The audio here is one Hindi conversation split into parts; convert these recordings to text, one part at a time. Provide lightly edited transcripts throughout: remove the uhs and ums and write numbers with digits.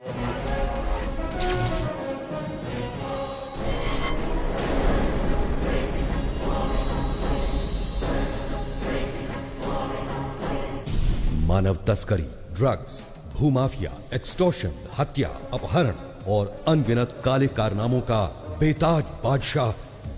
मानव तस्करी, ड्रग्स, भूमाफिया, एक्सटॉर्शन, हत्या, अपहरण और अनगिनत काले कारनामों का बेताज बादशाह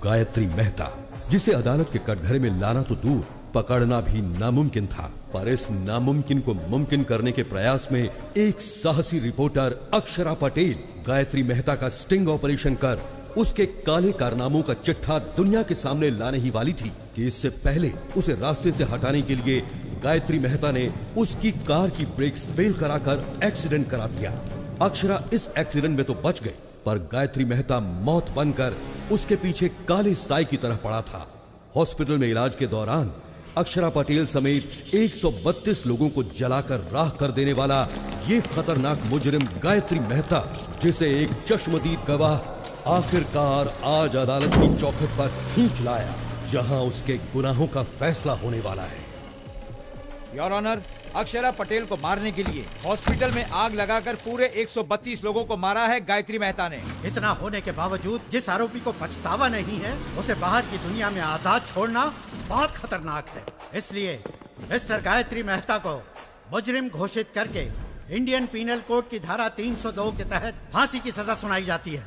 गायत्री मेहता, जिसे अदालत के कटघरे में लाना तो दूर, पकड़ना भी नामुमकिन था। पर इस नामुमकिन को मुमकिन करने के प्रयास में एक साहसी रिपोर्टर अक्षरा पटेल गायत्री मेहता का स्टिंग ऑपरेशन कर उसके काले कारनामों का चिट्ठा दुनिया के सामने लाने ही वाली थी कि इससे पहले उसे रास्ते से हटाने के लिए गायत्री मेहता ने उसकी कार की ब्रेक्स फेल कराकर एक्सीडेंट करा दिया। अक्षरा इस एक्सीडेंट में तो बच गई, पर गायत्री मेहता मौत बनकर उसके पीछे काले साए की तरह पड़ा था। हॉस्पिटल में इलाज के दौरान अक्षरा पटेल समेत 132 लोगों को जलाकर राख कर देने वाला ये खतरनाक मुजरिम गायत्री मेहता, जिसे एक चश्मदीद गवाह आखिरकार आज अदालत की चौखट पर खींच लाया, जहां उसके गुनाहों का फैसला होने वाला है। योर ऑनर, अक्षरा पटेल को मारने के लिए हॉस्पिटल में आग लगाकर पूरे 132 लोगों को मारा है गायत्री मेहता ने। इतना होने के बावजूद जिस आरोपी को पछतावा नहीं है, उसे बाहर की दुनिया में आजाद छोड़ना बहुत खतरनाक है। इसलिए मिस्टर गायत्री मेहता को मुजरिम घोषित करके इंडियन पीनल कोड की धारा 302 के तहत फांसी की सजा सुनाई जाती है।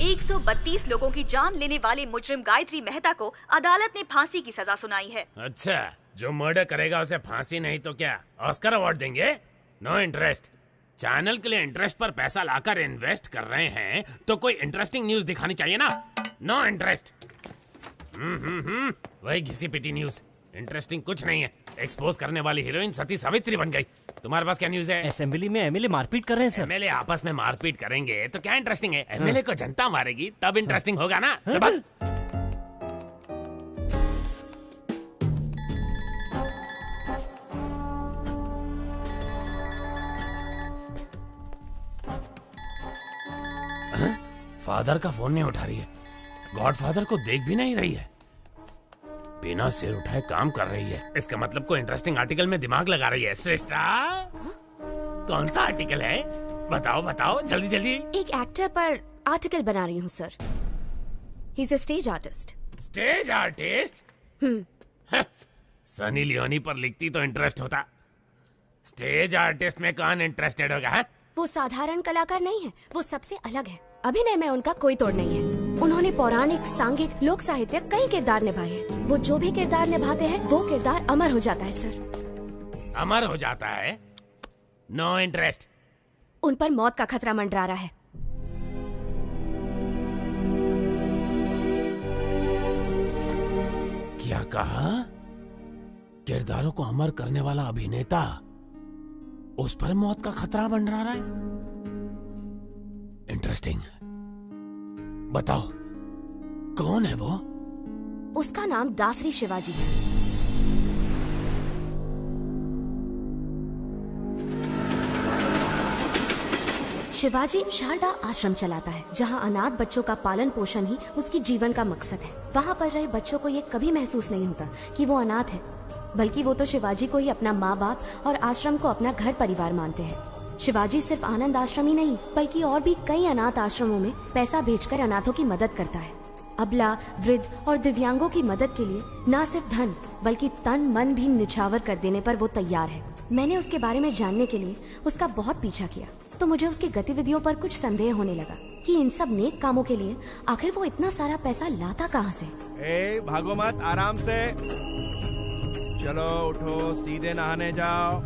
132 लोगों की जान लेने वाले मुजरिम गायत्री मेहता को अदालत ने फांसी की सजा सुनाई है। अच्छा, जो मर्डर करेगा उसे फांसी नहीं तो क्या ऑस्कर अवार्ड देंगे? No interest. चैनल के लिए इंटरेस्ट पर पैसा लाकर इन्वेस्ट कर रहे हैं तो कोई इंटरेस्टिंग न्यूज दिखानी चाहिए ना। No interest. वही घिसी पिटी न्यूज, इंटरेस्टिंग कुछ नहीं है। एक्सपोज करने वाली हीरोइन सती सावित्री बन गई। तुम्हारे पास क्या न्यूज है? असेंबली में एमएलए मारपीट कर रहे हैं सर। एमएलए आपस में मारपीट करेंगे तो क्या इंटरेस्टिंग है? एमएलए को जनता मारेगी तब इंटरेस्टिंग होगा ना। फादर का फोन नहीं उठा रही है, गॉडफादर को देख भी नहीं रही है, बिना सिर उठाए काम कर रही है। इसका मतलब कोई इंटरेस्टिंग आर्टिकल में दिमाग लगा रही है। श्रेष्ठा, कौन सा आर्टिकल है? बताओ बताओ जल्दी जल्दी। एक एक्टर पर आर्टिकल बना रही हूँ sir. He is a stage artist. Stage artist? Sunny Leone पर लिखती तो इंटरेस्ट होता। स्टेज आर्टिस्ट में कौन इंटरेस्टेड होगा? है? वो साधारण कलाकार नहीं है, वो सबसे अलग है। अभिनय में उनका कोई तोड़ नहीं है। उन्होंने पौराणिक, सांघिक, लोक साहित्य कई किरदार निभाए हैं। वो जो भी किरदार निभाते हैं वो किरदार अमर हो जाता है सर। अमर हो जाता है? No interest. उन पर मौत का खतरा मंडरा रहा है। क्या कहा? किरदारों को अमर करने वाला अभिनेता, उस पर मौत का खतरा मंडरा रहा है? इंटरेस्टिंग। बताओ कौन है वो? उसका नाम दासरी शिवाजी है। शिवाजी शारदा आश्रम चलाता है, जहां अनाथ बच्चों का पालन पोषण ही उसकी जीवन का मकसद है। वहां पर रहे बच्चों को ये कभी महसूस नहीं होता कि वो अनाथ है, बल्कि वो तो शिवाजी को ही अपना माँ बाप और आश्रम को अपना घर परिवार मानते हैं। शिवाजी सिर्फ आनंद आश्रम ही नहीं, बल्कि और भी कई अनाथ आश्रमों में पैसा भेजकर अनाथों की मदद करता है। अबला, वृद्ध और दिव्यांगों की मदद के लिए न सिर्फ धन बल्कि तन मन भी निछावर कर देने पर वो तैयार है। मैंने उसके बारे में जानने के लिए उसका बहुत पीछा किया, तो मुझे उसकी गतिविधियों पर कुछ संदेह होने लगा कि इन सब नेक कामों के लिए आखिर वो इतना सारा पैसा लाता कहाँ से। भागो मत, आराम से चलो, उठो, सीधे नहाने जाओ।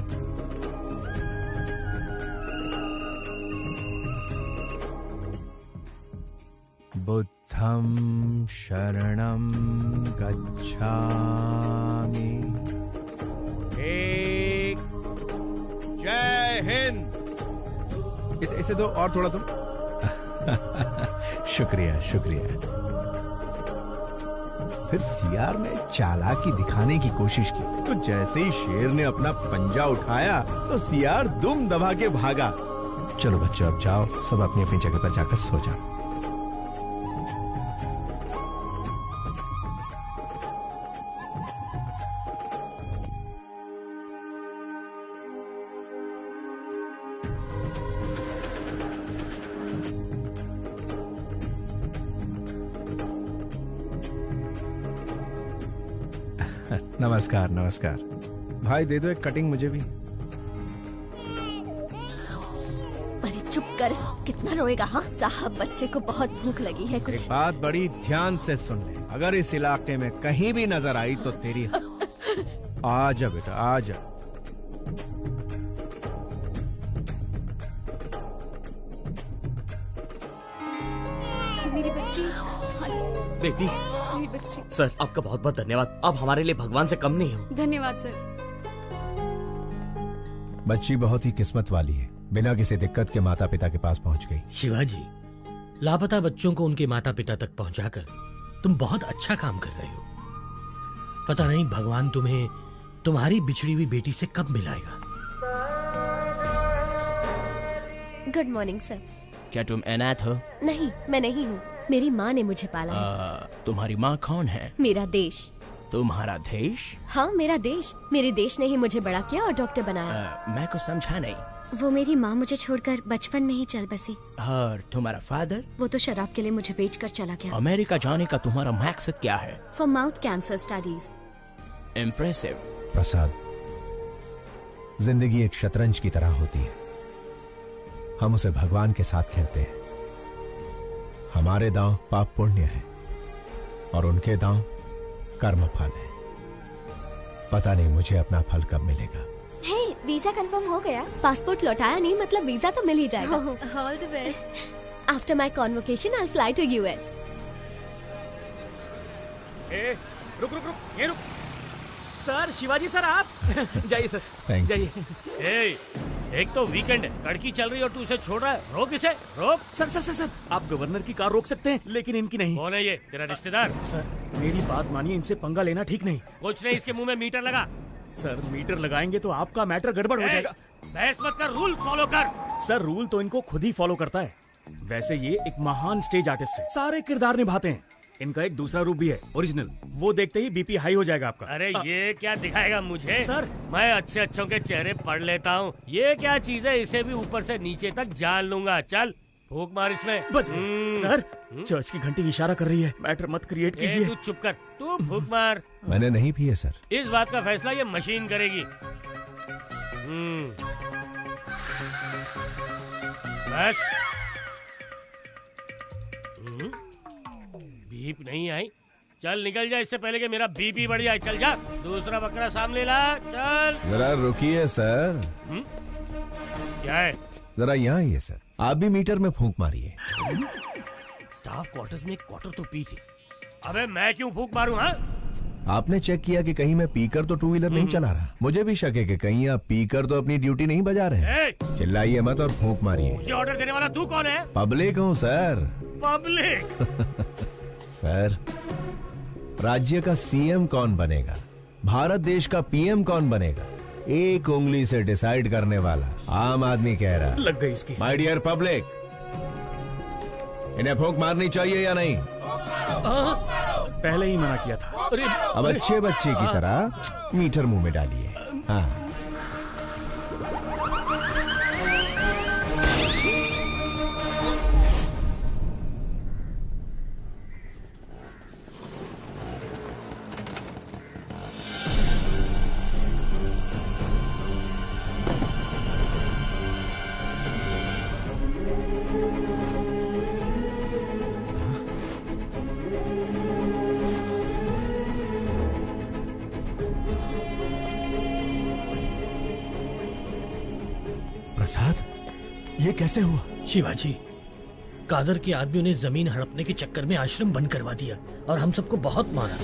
बुद्धं शरणं गच्छामि। जय हिंद। इसे दो और थोड़ा तुम। शुक्रिया शुक्रिया। फिर सीआर ने चालाकी दिखाने की कोशिश की, तो जैसे ही शेर ने अपना पंजा उठाया तो सीआर दुम दबा के भागा। चलो बच्चों, अब जाओ, सब अपनी अपनी जगह पर जाकर सो जाओ। नमस्कार नमस्कार। भाई दे दो एक कटिंग मुझे भी। अरे चुप कर, कितना रोएगा? हाँ साहब, बच्चे को बहुत भूख लगी है। कुछ एक बात बड़ी ध्यान से सुन ले, अगर इस इलाके में कहीं भी नजर आई तो तेरी आ जा बेटा, आ जा। मेरी बच्ची। बेटी, मेरी बच्ची। सर आपका बहुत बहुत धन्यवाद। आप हमारे लिए भगवान से कम नहीं हो। धन्यवाद सर। बच्ची बहुत ही किस्मत वाली है, बिना किसी दिक्कत के माता पिता के पास पहुंच गई। शिवाजी, लापता बच्चों को उनके माता पिता तक पहुंचाकर तुम बहुत अच्छा काम कर रहे हो। पता नहीं भगवान तुम्हें तुम्हारी बिछड़ी हुई बेटी से कब मिलाएगा। Good morning sir. क्या तुम अनाथ हो? नहीं, मैं नहीं हूँ। मेरी माँ ने मुझे पाला है। तुम्हारी माँ कौन है? मेरा देश। तुम्हारा देश? हाँ मेरा देश। मेरे देश ने ही मुझे बड़ा किया और डॉक्टर बनाया। मैं कुछ समझा नहीं। वो मेरी माँ मुझे छोड़कर बचपन में ही चल बसी। और तुम्हारा फादर? वो तो शराब के लिए मुझे बेचकर चला गया। अमेरिका जाने का तुम्हारा मकसद क्या है? For mouth cancer studies. Impressive. Prasad, जिंदगी एक शतरंज की तरह होती है। हम उसे भगवान के साथ खेलते हैं। हमारे दांव पाप पुण्य है और उनके दांव कर्म फल है। पता नहीं मुझे अपना फल कब मिलेगा। हे, वीजा कंफर्म हो गया। पासपोर्ट लौटाया नहीं, मतलब वीजा तो मिल ही जाएगा। All the best. After my convocation I fly to US. रुक रुक रुक, ये रुक। सर, शिवाजी सर आप जाइए सर, Thank you. ए, एक तो वीकेंड है, लड़की चल रही है और तू उसे छोड़ रहा है। रोक इसे, रोक। सर सर सर सर आप गवर्नर की कार रोक सकते हैं, लेकिन इनकी नहीं। कौन है ये? तेरा रिश्तेदार? सर मेरी बात मानिए, इनसे पंगा लेना ठीक नहीं। कुछ नहीं, इसके मुंह में मीटर लगा। सर मीटर लगाएंगे तो आपका मैटर गड़बड़ हो जाएगा। बहस मत कर, रूल फॉलो कर। सर रूल तो इनको खुद ही फॉलो करता है। वैसे ये एक महान स्टेज आर्टिस्ट है, सारे किरदार निभाते हैं। इनका एक दूसरा रूप भी है, ओरिजिनल। वो देखते ही बीपी हाई हो जाएगा आपका। अरे ये क्या दिखाएगा मुझे? सर मैं अच्छे अच्छों के चेहरे पढ़ लेता हूँ। ये क्या चीज है? इसे भी ऊपर से नीचे तक जान लूंगा। चल फूक मार इसमें। बच गए। सर चर्च की घंटी इशारा कर रही है, मैटर मत क्रिएट कीजिए। तू चुप कर, तू फूक मार। मैंने नहीं पिए सर। इस बात का फैसला ये मशीन करेगी। बस। बीप नहीं आई। चल निकल जा, इससे पहले कि मेरा बीपी बढ़ जाए। चल जा, दूसरा बकरा सामने ला। चल। जरा रुकिए सर। क्या है? जरा यहाँ आइए सर, आप भी मीटर में फूंक मारिए। स्टाफ क्वार्टर्स में एक क्वार्टर तो पी थी। अबे मैं क्यों फूंक मारूं? हाँ, आपने चेक किया कि कहीं मैं पीकर तो टू व्हीलर नहीं चला रहा? मुझे भी शक है कि कहीं आप पीकर तो अपनी ड्यूटी नहीं बजा रहे हैं। चिल्लाइए मत और फूंक मारिए। मुझे ऑर्डर देने वाला तू कौन है? पब्लिक हूँ सर। पब्लिक? सर, राज्य का सीएम कौन बनेगा, भारत देश का पीएम कौन बनेगा, एक उंगली से डिसाइड करने वाला आम आदमी कह रहा। लग गई इसकी। माय डियर पब्लिक, इन्हें फूंक मारनी चाहिए या नहीं? पहले ही मना किया था। अब अच्छे बच्चे की तरह मीटर मुंह में डालिए। हाँ। प्रसाद, ये कैसे हुआ? शिवाजी, कादर के आदमियों ने जमीन हड़पने के चक्कर में आश्रम बंद करवा दिया और हम सबको बहुत मारा।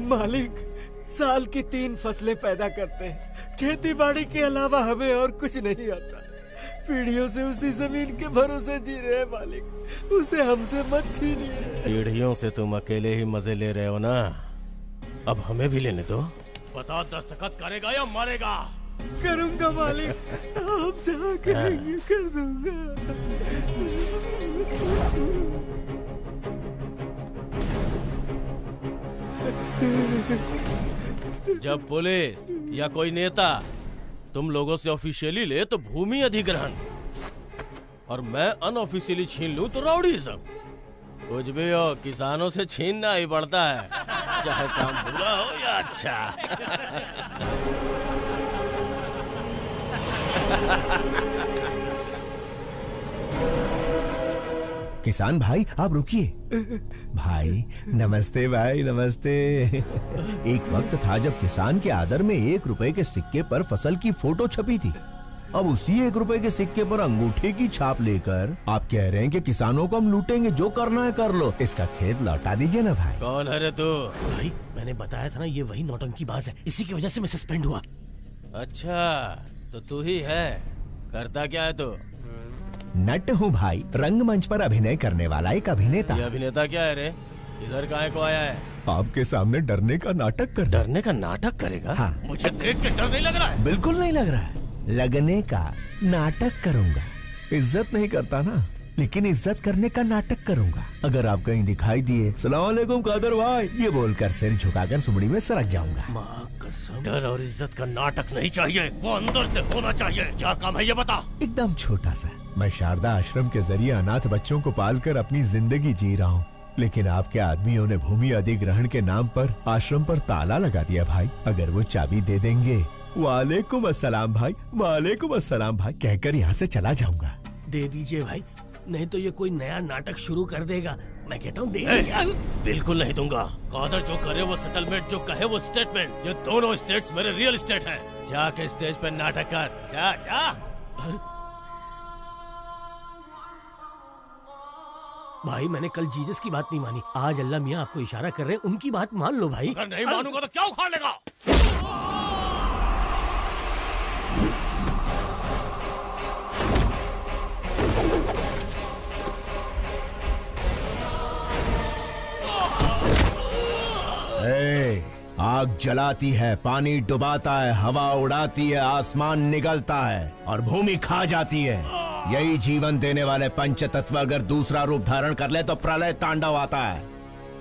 मालिक, साल की 3 फसलें पैदा करते हैं, खेती बाड़ी के अलावा हमें और कुछ नहीं आता। पीढ़ियों से उसी जमीन के भरोसे जी रहे हैं मालिक, उसे हमसे मत छीनिए। पीढ़ियों से तुम अकेले ही मजे ले रहे हो ना, अब हमें भी लेने दो। बता, दस्तखत करेगा या मारेगा? करूंगा मालिक, आप जहाँ कहेंगे कर दूंगा। जब पुलिस या कोई नेता तुम लोगों से ऑफिशियली ले तो भूमि अधिग्रहण, और मैं अनऑफिशियली छीन लूं तो राउडीज़म। कुछ भी हो, किसानों से छीनना ही पड़ता है, चाहे काम बुरा हो या अच्छा। किसान भाई आप रुकिए। भाई नमस्ते, भाई नमस्ते। एक वक्त था जब किसान के आदर में 1 रुपए के सिक्के पर फसल की फोटो छपी थी। अब उसी 1 रुपए के सिक्के पर अंगूठे की छाप लेकर आप कह रहे हैं कि किसानों को हम लूटेंगे, जो करना है कर लो, इसका खेत लौटा दीजिए ना भाई। कौन है रे तू? भाई मैंने बताया था ना, ये वही नौटंकी बाज है, इसी की वजह से मैं सस्पेंड हुआ। अच्छा तो तू ही है, करता क्या है तू? नट हूँ भाई, रंगमंच पर अभिनय करने वाला एक अभिनेता। ये अभिनेता क्या है रे? इधर काहे को आया है? आपके सामने डरने का नाटक कर। डरने का नाटक करेगा? हाँ। मुझे देख के डर नहीं लग रहा है? बिल्कुल नहीं लग रहा है। लगने का नाटक करूंगा। इज्जत नहीं करता ना, लेकिन इज्जत करने का नाटक करूंगा। अगर आप कहीं दिखाई दिए सलाम अलैकुम कादर भाई, ये बोलकर सिर झुकाकर सुमड़ी में सरक जाऊंगा। माँ कसम, डर और इज्जत का नाटक नहीं चाहिए, वो अंदर से होना चाहिए। क्या काम है ये बता? एकदम छोटा सा। मैं शारदा आश्रम के जरिए अनाथ बच्चों को पालकर अपनी जिंदगी जी रहा हूँ, लेकिन आपके आदमियों ने भूमि अधिग्रहण के नाम पर आश्रम पर ताला लगा दिया भाई। अगर वो चाबी दे देंगे, वालेकुम अस्सलाम भाई, वालेकुम अस्सलाम भाई कहकर यहाँ से चला जाऊंगा। दे दीजिए भाई, नहीं तो ये कोई नया नाटक शुरू कर देगा। मैं कहता हूँ दे। बिल्कुल नहीं दूंगा। कादर जो करे वो सेटलमेंट, जो कहे वो स्टेटमेंट। ये दोनों स्टेट्स मेरे रियल स्टेट हैं। जाके स्टेज पे नाटक कर, जा जा। भाई मैंने कल जीसस की बात नहीं मानी, आज अल्लाह मियाँ आपको इशारा कर रहे हैं, उनकी बात मान लो भाई। अगर नहीं मानूंगा तो क्या उखाड़ लेगा? आग जलाती है, पानी डुबाता है, हवा उड़ाती है, आसमान निगलता है और भूमि खा जाती है। यही जीवन देने वाले पंच तत्व अगर दूसरा रूप धारण कर ले तो प्रलय तांडव आता है।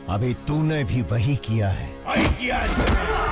अभी तूने भी वही किया है। वही किया है।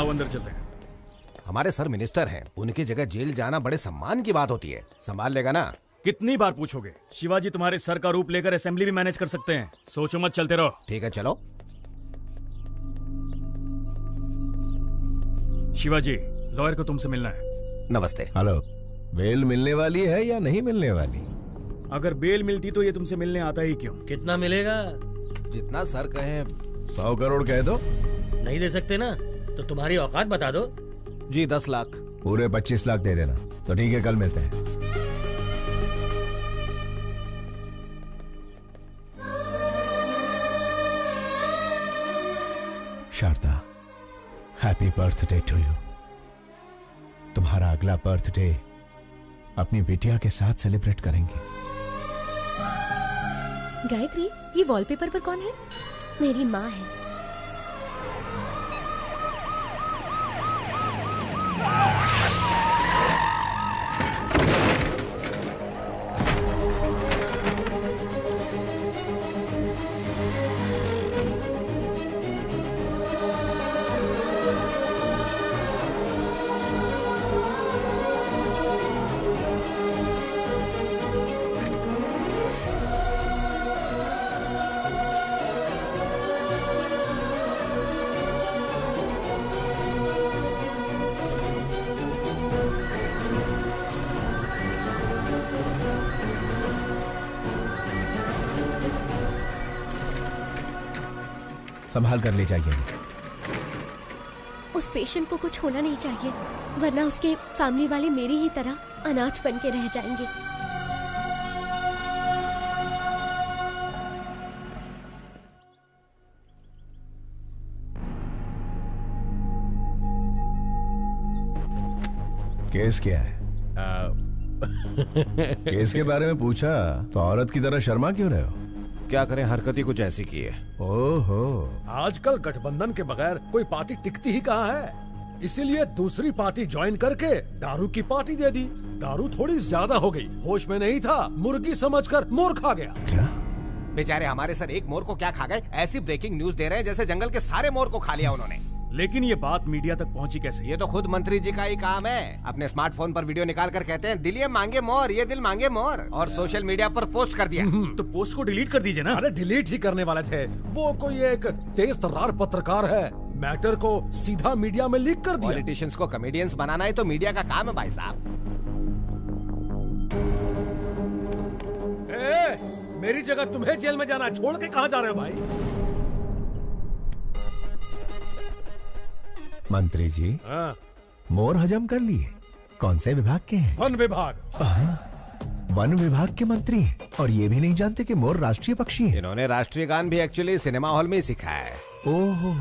आओ अंदर चलते हैं। हमारे सर मिनिस्टर हैं, उनकी जगह जेल जाना बड़े सम्मान की बात होती है। संभाल लेगा ना? कितनी बार पूछोगे? शिवाजी तुम्हारे सर का रूप लेकर असेंबली भी मैनेज कर सकते हैं। सोचो मत, चलते रहो। ठीक है, चलो। शिवाजी, लॉयर को तुमसे मिलना है। नमस्ते। हेलो। बेल मिलने वाली है या नहीं मिलने वाली? अगर बेल मिलती तो ये तुमसे मिलने आता ही क्यों? कितना मिलेगा? जितना सर कहे। 100 करोड़ कह दो। नहीं दे सकते ना तो तुम्हारी औकात बता दो। जी 10 लाख। पूरे 25 लाख दे देना। तो ठीक है, कल मिलते हैं। Sharda, happy birthday to you. तुम्हारा अगला बर्थडे अपनी बिटिया के साथ सेलिब्रेट करेंगे। गायत्री, ये वॉलपेपर पर कौन है? मेरी माँ है। संभाल कर ले जाइए। उस पेशेंट को कुछ होना नहीं चाहिए, वरना उसके फैमिली वाले मेरी ही तरह अनाथ बन के रह जाएंगे। केस क्या है? केस के बारे में पूछा तो औरत की तरह शर्मा क्यों रहे हो? क्या करें, हरकत ही कुछ ऐसी की है। ओहो, आजकल गठबंधन के बगैर कोई पार्टी टिकती ही कहाँ है, इसीलिए दूसरी पार्टी ज्वाइन करके दारू की पार्टी दे दी। दारू थोड़ी ज्यादा हो गई, होश में नहीं था, मुर्गी समझकर मोर खा गया। क्या? बेचारे हमारे सर एक मोर को क्या खा गए? ऐसी ब्रेकिंग न्यूज दे रहे हैं जैसे जंगल के सारे मोर को खा लिया उन्होंने। लेकिन ये बात मीडिया तक पहुंची कैसे? ये तो खुद मंत्री जी का ही काम है। अपने स्मार्टफोन पर वीडियो निकाल कर कहते हैं, दिल ये मांगे मोर, ये दिल मांगे मोर, और सोशल मीडिया पर पोस्ट कर दिया। तो पोस्ट को डिलीट कर दीजिए ना। अरे डिलीट ही करने वाले थे, वो कोई एक तेज तर्रार पत्रकार है, मैटर को सीधा मीडिया में लीक कर दिया। पॉलिटिशियंस को कॉमेडियंस बनाना ही तो मीडिया का काम है भाई साहब। मेरी जगह तुम्हें जेल में जाना, छोड़ के कहाँ जा रहे हो भाई? मंत्री जी, मोर हजम कर लिए। कौन से विभाग के हैं? वन विभाग। वन विभाग के मंत्री हैं और ये भी नहीं जानते कि मोर राष्ट्रीय पक्षी है। इन्होंने राष्ट्रीय गान भी एक्चुअली सिनेमा हॉल में ही सीखा है। ओहो,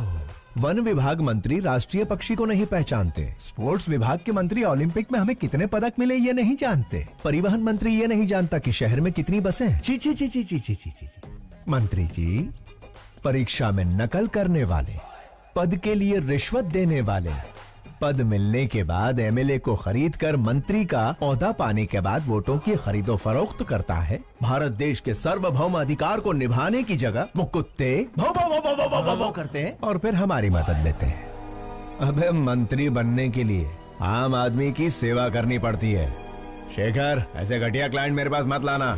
वन विभाग मंत्री राष्ट्रीय पक्षी को नहीं पहचानते। स्पोर्ट्स विभाग के मंत्री ओलंपिक में हमें कितने पदक मिले ये नहीं जानते। परिवहन मंत्री ये नहीं जानता कि शहर में कितनी बसें हैं। ची ची ची ची ची ची ची ची। मंत्री जी, परीक्षा में नकल करने वाले, पद के लिए रिश्वत देने वाले, पद मिलने के बाद एमएलए को खरीद कर मंत्री का ओहदा पाने के बाद वोटों की खरीदो फरोख्त करता है। भारत देश के सार्वभौम अधिकार को निभाने की जगह वो कुत्ते भौ भौ भौ भौ भौ भौ भौ भौ करते हैं और फिर हमारी मदद लेते हैं। अबे मंत्री बनने के लिए आम आदमी की सेवा करनी पड़ती है। शेखर, ऐसे घटिया क्लाइंट मेरे पास मत लाना।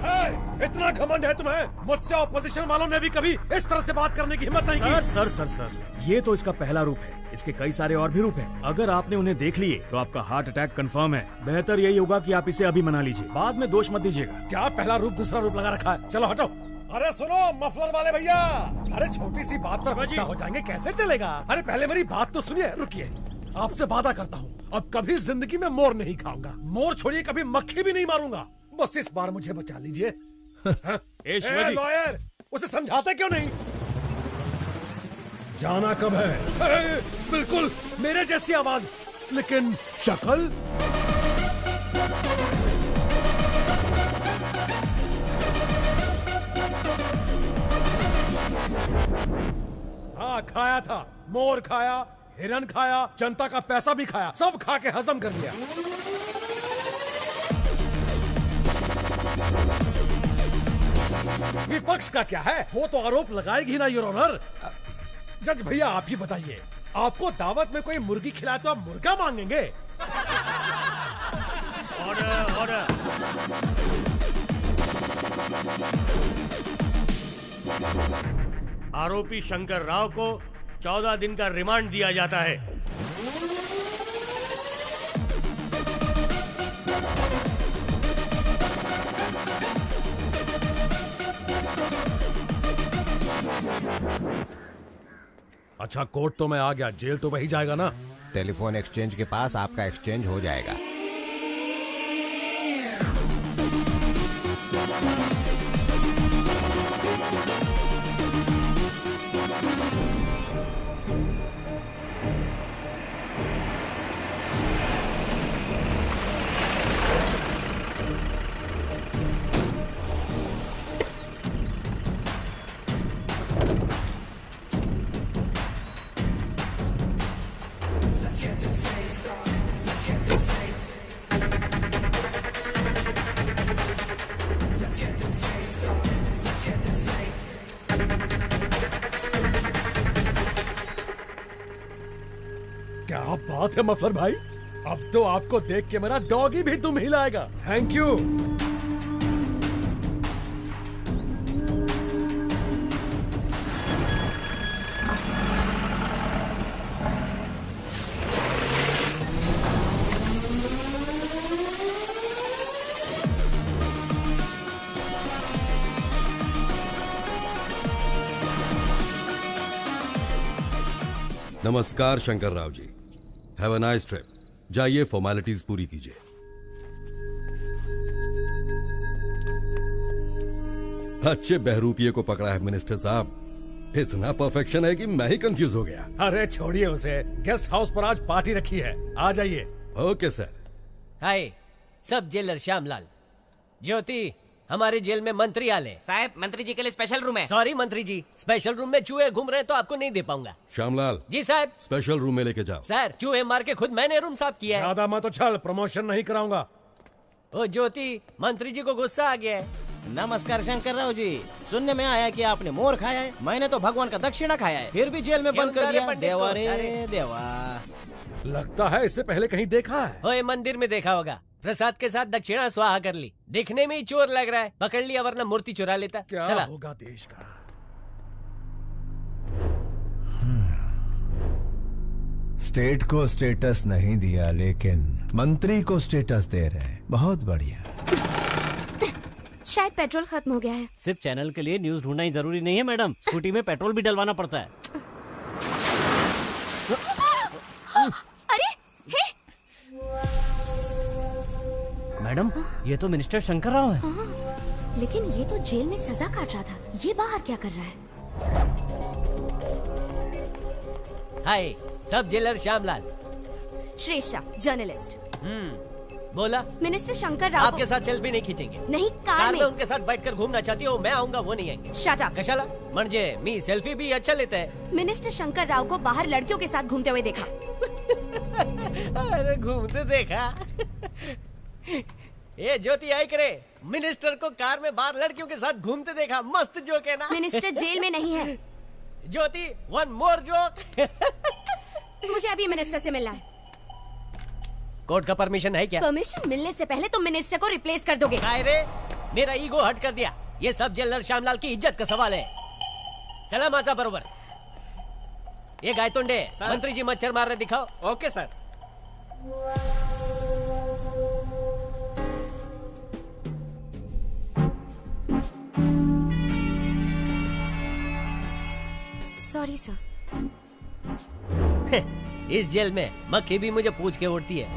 इतना घमंड है तुम्हें? मुझसे ऑपोजिशन वालों ने भी कभी इस तरह से बात करने की हिम्मत नहीं की। सर, ये तो इसका पहला रूप है, इसके कई सारे और भी रूप हैं। अगर आपने उन्हें देख लिए तो आपका हार्ट अटैक कंफर्म है। बेहतर यही होगा कि आप इसे अभी मना लीजिए, बाद में दोष मत दीजिएगा। क्या पहला रूप दूसरा रूप लगा रखा है? चलो हटो। अरे सुनो मफलर वाले भैया, अरे छोटी सी बात पर गुस्सा हो जाएंगे, कैसे चलेगा? अरे पहले मेरी बात तो सुनिए। रुकिए, आपसे वादा करता हूँ अब कभी जिंदगी में मोर नहीं खाऊंगा। मोर छोड़िए, कभी मक्खी भी नहीं मारूंगा। बस इस बार मुझे बचा लीजिए। लॉयर, उसे समझाते क्यों नहीं? जाना कब है? बिल्कुल मेरे जैसी आवाज, लेकिन शक्ल। हाँ, खाया था, मोर खाया, हिरन खाया, जनता का पैसा भी खाया, सब खा के हजम कर लिया। विपक्ष का क्या है? वो तो आरोप लगाएगी ना योर ऑनर। जज भैया आप ही बताइए, आपको दावत में कोई मुर्गी खिलाए तो आप मुर्गा मांगेंगे? Order order. आरोपी शंकर राव को 14 दिन का रिमांड दिया जाता है। अच्छा, कोर्ट तो मैं आ गया, जेल तो वही जाएगा ना? टेलीफोन एक्सचेंज के पास आपका एक्सचेंज हो जाएगा। क्या बात है मफलर भाई, अब तो आपको देख के मेरा डॉगी भी दुम हिलाएगा। Thank you. नमस्कार Shankar Rao ji, have a nice trip. जाइए फॉर्मेलिटीज पूरी कीजिए। अच्छे बहरूपिये को पकड़ा है मिनिस्टर साहब। इतना परफेक्शन है कि मैं ही कंफ्यूज हो गया। अरे छोड़िए उसे, गेस्ट हाउस पर आज पार्टी रखी है, आ जाइए। Okay sir. हाय, सब जेलर श्यामलाल। ज्योति, हमारे जेल में मंत्री आले। साहब, मंत्री जी के लिए स्पेशल रूम है। सॉरी मंत्री जी, स्पेशल रूम में चूहे घूम रहे हैं तो आपको नहीं दे पाऊंगा। श्यामलाल जी साहब। स्पेशल रूम में लेके जाओ। सर, चूहे मार के खुद मैंने रूम साफ किया है। ज्यादा मत उछल, प्रमोशन नहीं कराऊंगा। ओ ज्योति, मंत्री जी को गुस्सा आ गया है। नमस्कार शंकर राव जी, सुनने में आया कि आपने मोर खाया है। मैंने तो भगवान का दक्षिणा खाया है, फिर भी जेल में बंद कर दिया। देवा रे देवा। लगता है इससे पहले कहीं देखा है। ओए, मंदिर में देखा होगा। प्रसाद के साथ दक्षिणा स्वाहा कर ली। दिखने में ही चोर लग रहा है, पकड़ लिया वरना मूर्ति चुरा लेता। क्या चला। होगा देश का? स्टेट को स्टेटस नहीं दिया, लेकिन मंत्री को स्टेटस दे रहे हैं। बहुत बढ़िया। शायद पेट्रोल खत्म हो गया है। सिर्फ चैनल के लिए न्यूज ढूंढना ही जरूरी नहीं है मैडम, स्कूटी में पेट्रोल भी डलवाना पड़ता है। अरे हे! मैडम, ये तो मिनिस्टर शंकर राव है। लेकिन ये तो जेल में सजा काट रहा था, ये बाहर क्या कर रहा है? हाय, सब जेलर श्यामलाल। श्रेष्ठा, जर्नलिस्ट। बोला। मिनिस्टर शंकर राव आपके साथ सेल्फी नहीं खींचेंगे। नहीं, कार में उनके साथ बैठकर घूमना चाहती हो, मैं आऊंगा, वो नहीं आएंगे। Shut up. कशाला? म्हणजे मी सेल्फी भी अच्छा लेता है। मिनिस्टर शंकर राव को बाहर लड़कियों के साथ घूमते हुए देखा। अरे घूमते देखा? ये ज्योति आई करे, मिनिस्टर को कार में बाहर लड़कियों के साथ घूमते देखा। मस्त जोक है ना? मिनिस्टर जेल में नहीं है। ज्योति, वन मोर जोक। मुझे अभी मिनिस्टर से मिलना है। कोर्ट का परमिशन है क्या? परमिशन मिलने से पहले तुम मिनिस्टर को रिप्लेस कर दोगे। रे, मेरा ईगो हट कर दिया। ये सब जेलर श्यामलाल की इज्जत का सवाल है। चला माचा बरोबर। ये गायतोंडे, मंत्री जी मच्छर मार रहे, दिखाओ। Okay sir. Sorry sir. इस जेल में मक्खी भी मुझे पूछ के उड़ती है।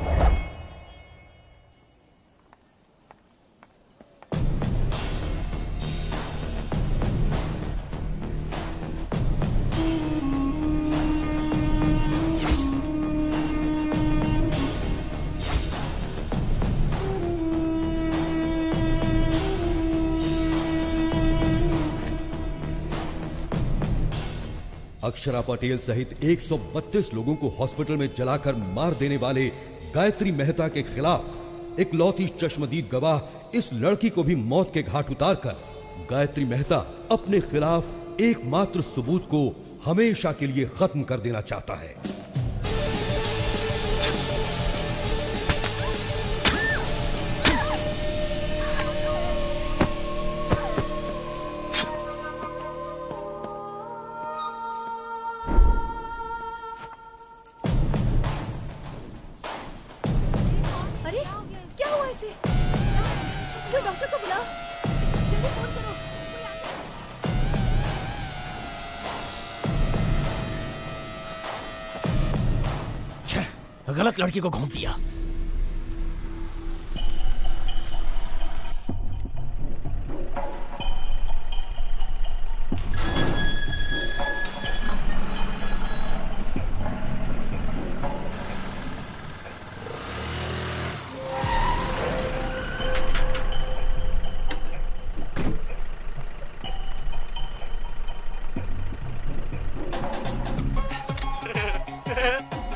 अक्षरा पटेल सहित 132 लोगों को हॉस्पिटल में जलाकर मार देने वाले गायत्री मेहता के खिलाफ इकलौती चश्मदीद गवाह इस लड़की को भी मौत के घाट उतारकर गायत्री मेहता अपने खिलाफ एकमात्र सबूत को हमेशा के लिए खत्म कर देना चाहता है। अरे क्या हुआ इसे? कोई डॉक्टर को बुलाओ, जल्दी फोन करो। गलत लड़की को घूम दिया।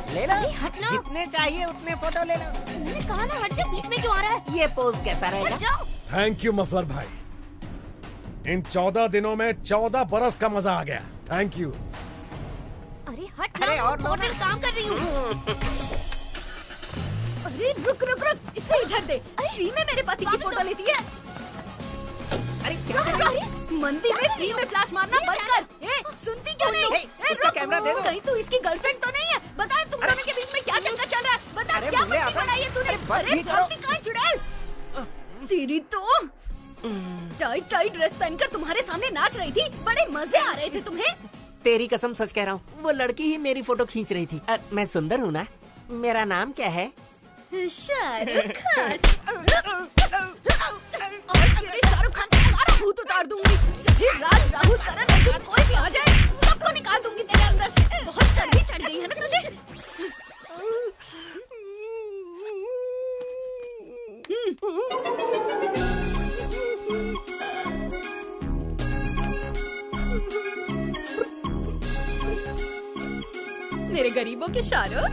ले लो, जितने चाहिए उतने फोटो ले लो। मैंने कहा ना हट जा, बीच में क्यों आ रहा है? ये पोज कैसा रहेगा? हट जाओ। थैंक यू मफलर भाई, इन 14 दिनों में 14 बरस का मजा आ गया। Thank you. अरे हट ना, और मॉडल काम कर रही हूँ। अरे रुक रुक रुक, इसे इधर दे। अरे फ्री में मेरे पति की फोटो लेती है। अरे क्या कर रही है? मंदिर में फ्री में फ्लैश मारना बंद कर। ए, सुनती क्यों नहीं? इसका कैमरा दे दो। कहीं तू इसकी गर्लफ्रेंड तो नहीं है? बता तुम दोनों के बीच में क्या चक्कर चल रहा है? बता क्या मस्ती बनाई है तूने? अरे भक्ति कहाँ चुड़ैल? तेरी तो टाइट टाइट ड्रेस पहनकर तुम्हारे सामने नाच रही थी, बड़े मजे आ रहे थे तुम्हें। तेरी कसम सच कह रहा हूँ, वो लड़की ही मेरी फोटो खींच रही थी। मैं सुंदर हूँ ना? मेरा नाम क्या है? शाहरुख खान। आज तेरे शाहरुख खान का सारा भूत उतार दूंगी। चाहे राज, राहुल, करण, अर्जुन कोई भी आ जाए, सबको निकाल दूंगी तेरे अंदर से। बहुत चर्बी चढ़ गई है ना तुझे? मेरे गरीबों के शाहरुख।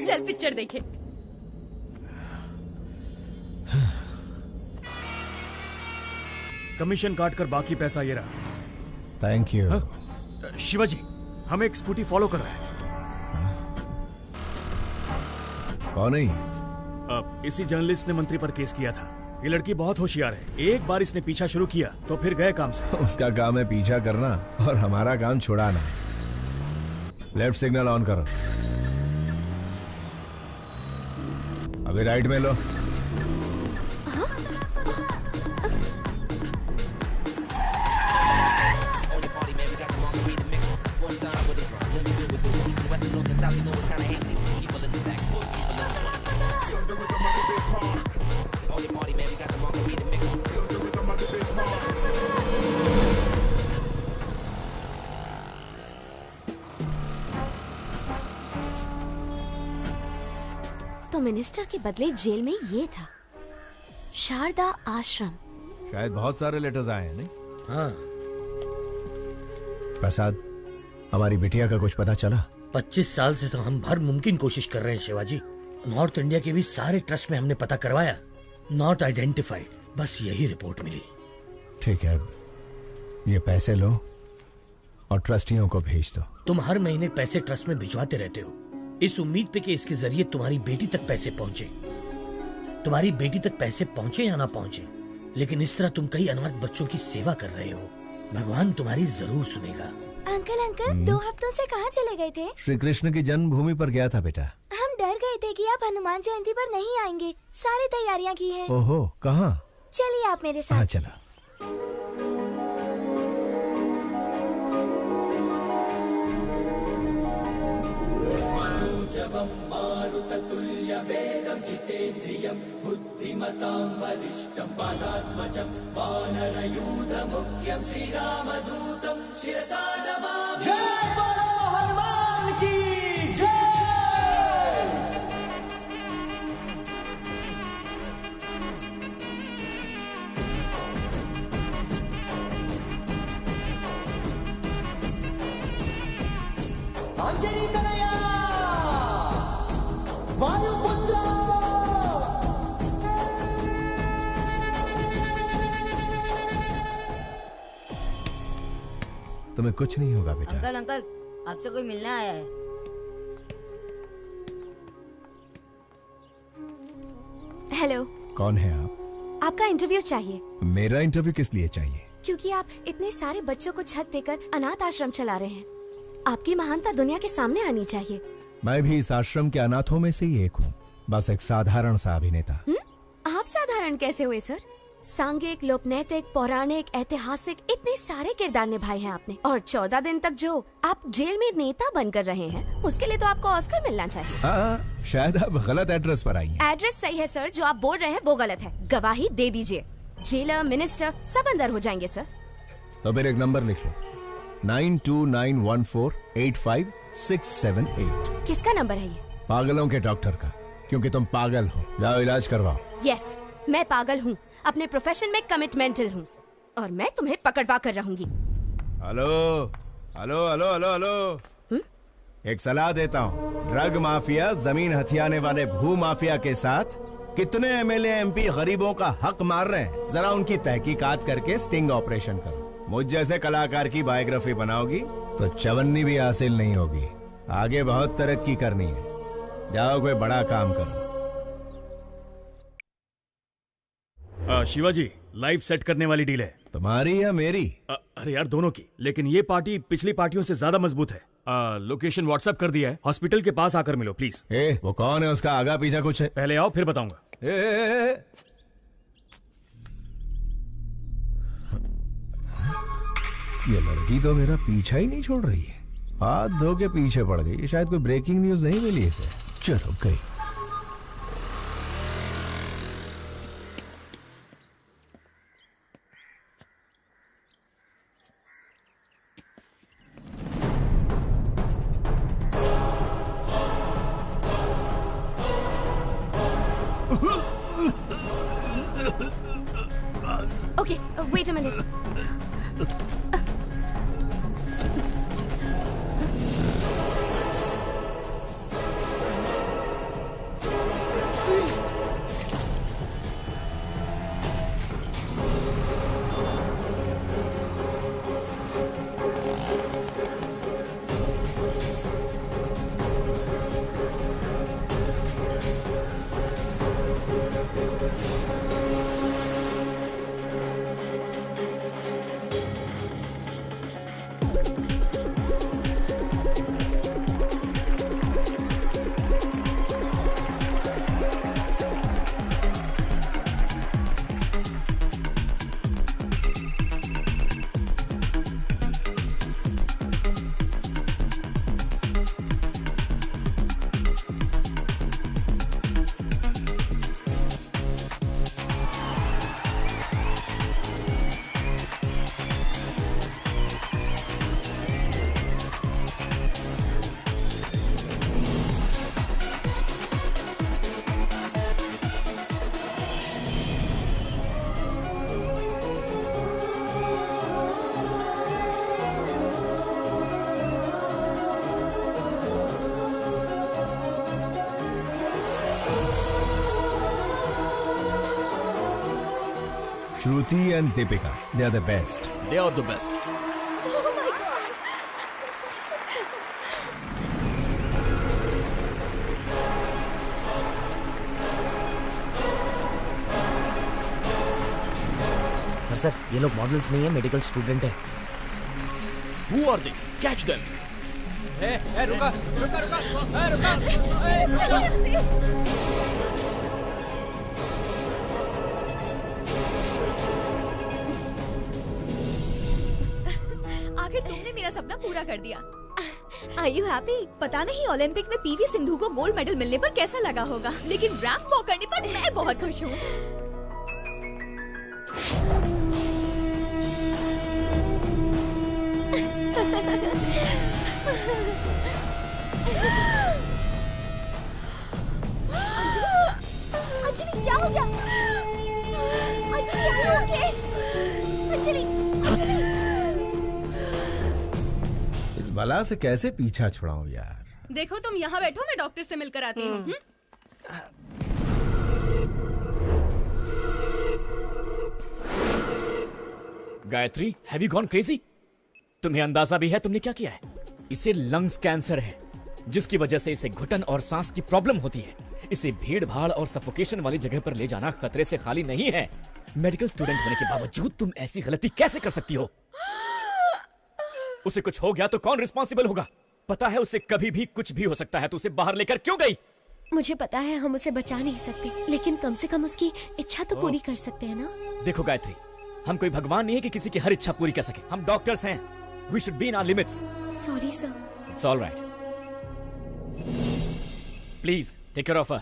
चल पिक्चर देखे। कमीशन काट कर बाकी पैसा ये रहा। Thank you. शिवाजी, हमें एक स्कूटी फॉलो कर रहा है। कौन है? इसी जर्नलिस्ट ने मंत्री पर केस किया था। ये लड़की बहुत होशियार है। एक बार इसने पीछा शुरू किया तो फिर गए काम से। उसका काम है पीछा करना और हमारा काम छुड़ाना। लेफ्ट सिग्नल ऑन करो। अभी राइट में लो। तो मिनिस्टर के बदले जेल में ये था, शारदा आश्रम। शायद बहुत सारे लेटर्स आए हैं, नहीं? हाँ। प्रसाद, हमारी बिटिया का कुछ पता चला? 25 साल से तो हम हर मुमकिन कोशिश कर रहे हैं शिवाजी। नॉर्थ इंडिया के भी सारे ट्रस्ट में हमने पता करवाया, नॉट आइडेंटिफाइड। बस यही रिपोर्ट मिली। ठीक है, ये पैसे लो और ट्रस्टियों को भेज दो। तुम हर महीने पैसे ट्रस्ट में भिजवाते रहते हो, इस उम्मीद पे कि इसके जरिए तुम्हारी बेटी तक पैसे पहुंचे। तुम्हारी बेटी तक पैसे पहुंचे या ना पहुंचे, लेकिन इस तरह तुम कई अनाथ बच्चों की सेवा कर रहे हो। भगवान तुम्हारी जरूर सुनेगा। अंकल 2 हफ्तों से कहाँ चले गए थे? श्री कृष्ण की जन्मभूमि पर गया था बेटा। हम डर गए थे कि आप हनुमान जयंती पर नहीं आएंगे। सारी तैयारियां की हैं। ओहो, कहाँ? चलिए आप मेरे साथ। हाँ चला। मारुततुल्यवेगं जितेन्द्रियं बुद्धिमतां वरिष्ठं वातात्मजं वानरयूथमुख्यं श्रीरामदूतं शिरसा नमामि। जय बोलो हनुमान की जय। अंजनी तनया वायुपुत्र तुम्हें कुछ नहीं होगा बेटा। अंकल अंकल, आपसे कोई मिलने आया है। हेलो। कौन है आप? आपका इंटरव्यू चाहिए। मेरा इंटरव्यू किस लिए चाहिए? क्योंकि आप इतने सारे बच्चों को छत देकर अनाथ आश्रम चला रहे हैं। आपकी महानता दुनिया के सामने आनी चाहिए। मैं भी इस आश्रम के अनाथों में से ही एक हूँ, बस एक साधारण सा अभिनेता। आप साधारण कैसे हुए सर? सांघिक, लोकनैतिक, पौराणिक, ऐतिहासिक इतने सारे किरदार निभाए हैं आपने, और 14 दिन तक जो आप जेल में नेता बनकर रहे हैं, उसके लिए तो आपको ऑस्कर मिलना चाहिए। हाँ, शायद आप गलत एड्रेस पर आई हैं। एड्रेस सही है सर, जो आप बोल रहे हैं वो गलत है। गवाही दे दीजिए, जेलर, मिनिस्टर सब अंदर हो जाएंगे सर। तो फिर एक नंबर लिख लो, 9291485678। किसका नंबर है ये? पागलों के डॉक्टर का, क्योंकि तुम पागल हो। जाओ इलाज करवाओ। यस, मैं पागल हूँ, अपने प्रोफेशन में कमिटमेंटल हूँ, और मैं तुम्हें पकड़वा कर रहूंगी। Hello hello hello hello hello, एक सलाह देता हूँ। ड्रग माफिया, जमीन हथियाने वाले भू माफिया के साथ कितने एमएलए एमपी गरीबों का हक मार रहे हैं, जरा उनकी तहकीकात करके स्टिंग ऑपरेशन करो। मुझ जैसे कलाकार की बायोग्राफी बनाओगी तो चवन्नी भी हासिल नहीं होगी। आगे बहुत तरक्की करनी है, जाओ कोई बड़ा काम करो। शिवाजी, लाइव सेट करने वाली डील है। तुम्हारी या मेरी? अरे यार, दोनों की, लेकिन ये पार्टी पिछली पार्टियों से ज्यादा मजबूत है। लोकेशन व्हाट्सएप कर दिया है, हॉस्पिटल के पास आकर मिलो प्लीज। वो कौन है, उसका आगा पीछा कुछ है? पहले आओ फिर बताऊंगा। ये लड़की तो मेरा पीछा ही नहीं छोड़ रही है, हाथ धो के पीछे पड़ गई। शायद कोई ब्रेकिंग न्यूज नहीं मिली इसे। चलो गई। Okay, wait a minute. Shruti and Deepika, they are the best. They are the best. Sir, ये लोग मॉडल्स नहीं है, मेडिकल स्टूडेंट है। Who are they? Catch them. रुका। चलो यहाँ से। आखिर तुमने मेरा सपना पूरा कर दिया। Are you happy? पता नहीं ओलंपिक में पीवी सिंधु को गोल्ड मेडल मिलने पर कैसा लगा होगा, लेकिन रैंप वॉक करने पर मैं बहुत खुश हूँ। अंजलि क्या हो गया? Anjali are you okay? Anjali इस बला से कैसे पीछा छुड़ाऊं यार। देखो तुम यहाँ बैठो, मैं डॉक्टर से मिलकर आती हूँ। Gayatri, have you gone crazy? तुम्हें अंदाजा भी है तुमने क्या किया है? इसे लंग्स कैंसर है, जिसकी वजह से इसे घुटन और सांस की प्रॉब्लम होती है। इसे भीड़ भाड़ और सफोकेशन वाली जगह पर ले जाना खतरे से खाली नहीं है। मेडिकल स्टूडेंट होने के बावजूद तुम ऐसी गलती कैसे कर सकती हो? उसे कुछ हो गया तो कौन रिस्पॉन्सिबल होगा? पता है उसे कभी भी कुछ भी हो सकता है, तो उसे बाहर लेकर क्यों गई? मुझे पता है हम उसे बचा नहीं सकते, लेकिन कम से कम उसकी इच्छा तो पूरी कर सकते हैं ना। देखो गायत्री, हम कोई भगवान नहीं है कि किसी की हर इच्छा पूरी कर सके। हम डॉक्टर्स हैं। We should be in our limits. Sorry, sir. It's all right. Please take care of her.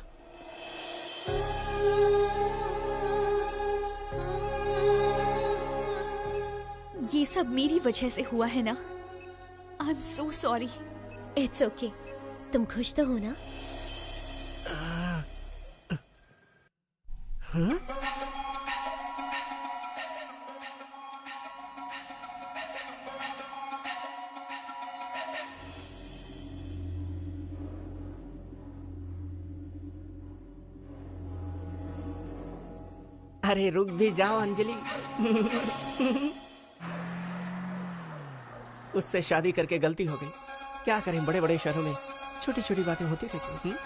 ये सब मेरी वजह से हुआ है ना। I'm so sorry. It's okay. तुम खुश तो हो ना? हाँ? अरे रुक भी जाओ अंजलि। उससे शादी करके गलती हो गई। क्या करें, बड़े बड़े शहरों में छोटी छोटी बातें होती रहती हैं।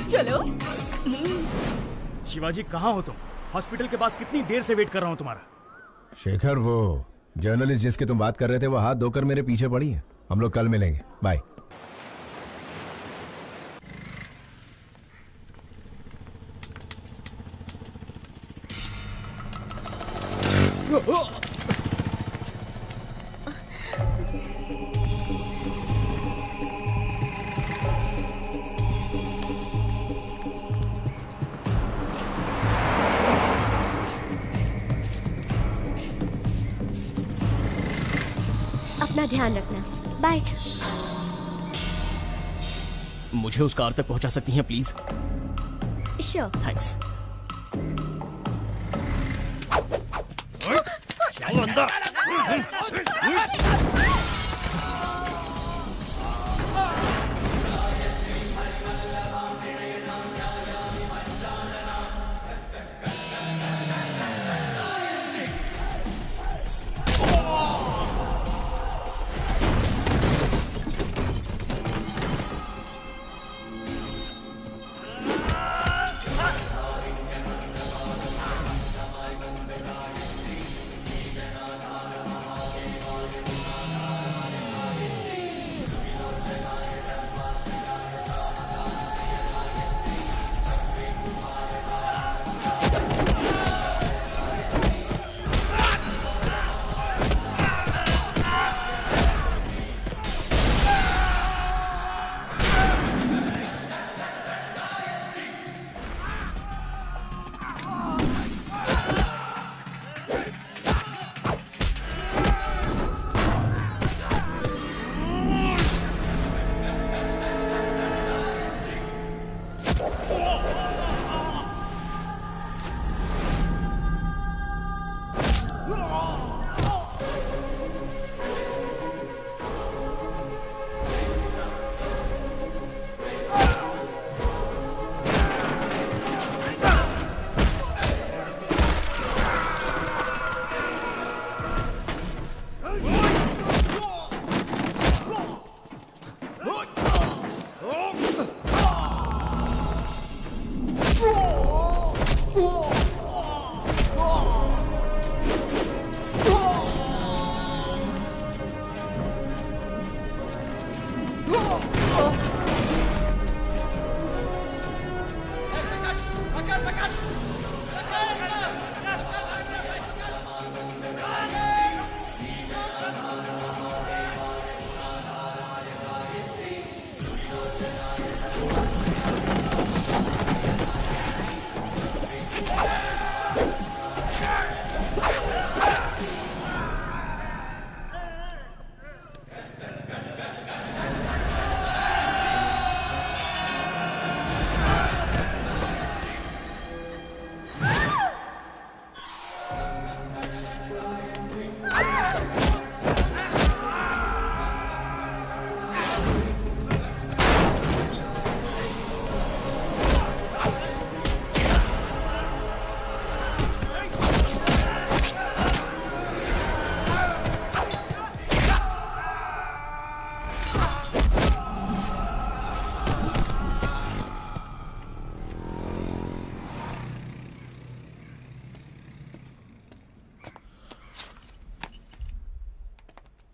चलो। शिवाजी कहाँ हो तुम? हॉस्पिटल के पास कितनी देर से वेट कर रहा हूँ तुम्हारा। शेखर, वो जर्नलिस्ट जिसकी तुम बात कर रहे थे वो हाथ धोकर मेरे पीछे पड़ी है। हम लोग कल मिलेंगे। बाय। अपना ध्यान रखना। बाय। मुझे उस कार तक पहुंचा सकती हैं प्लीज? श्योर। थैंक्स।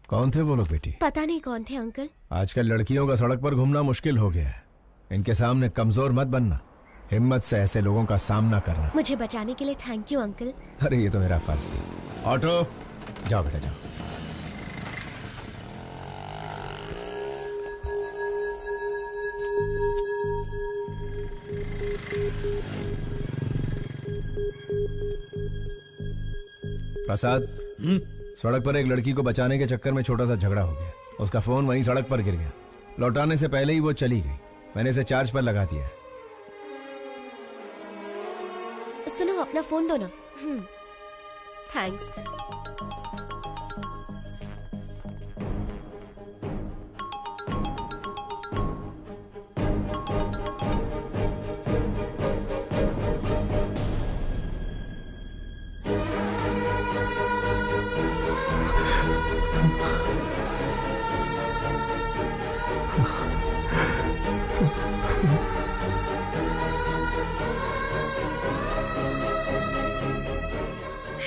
कौन थे वो लोग बेटी? पता नहीं कौन थे अंकल। आजकल लड़कियों का सड़क पर घूमना मुश्किल हो गया है। इनके सामने कमजोर मत बनना, हिम्मत से ऐसे लोगों का सामना करना। मुझे बचाने के लिए थैंक यू अंकल। अरे ये तो मेरा फर्ज था। ऑटो जाओ बेटा जाओ। प्रसाद, सड़क पर एक लड़की को बचाने के चक्कर में छोटा सा झगड़ा हो गया। उसका फोन वहीं सड़क पर गिर गया। लौटाने से पहले ही वो चली गई। मैंने इसे चार्ज पर लगा दिया है। सुनो, अपना फोन दो ना। थैंक्स।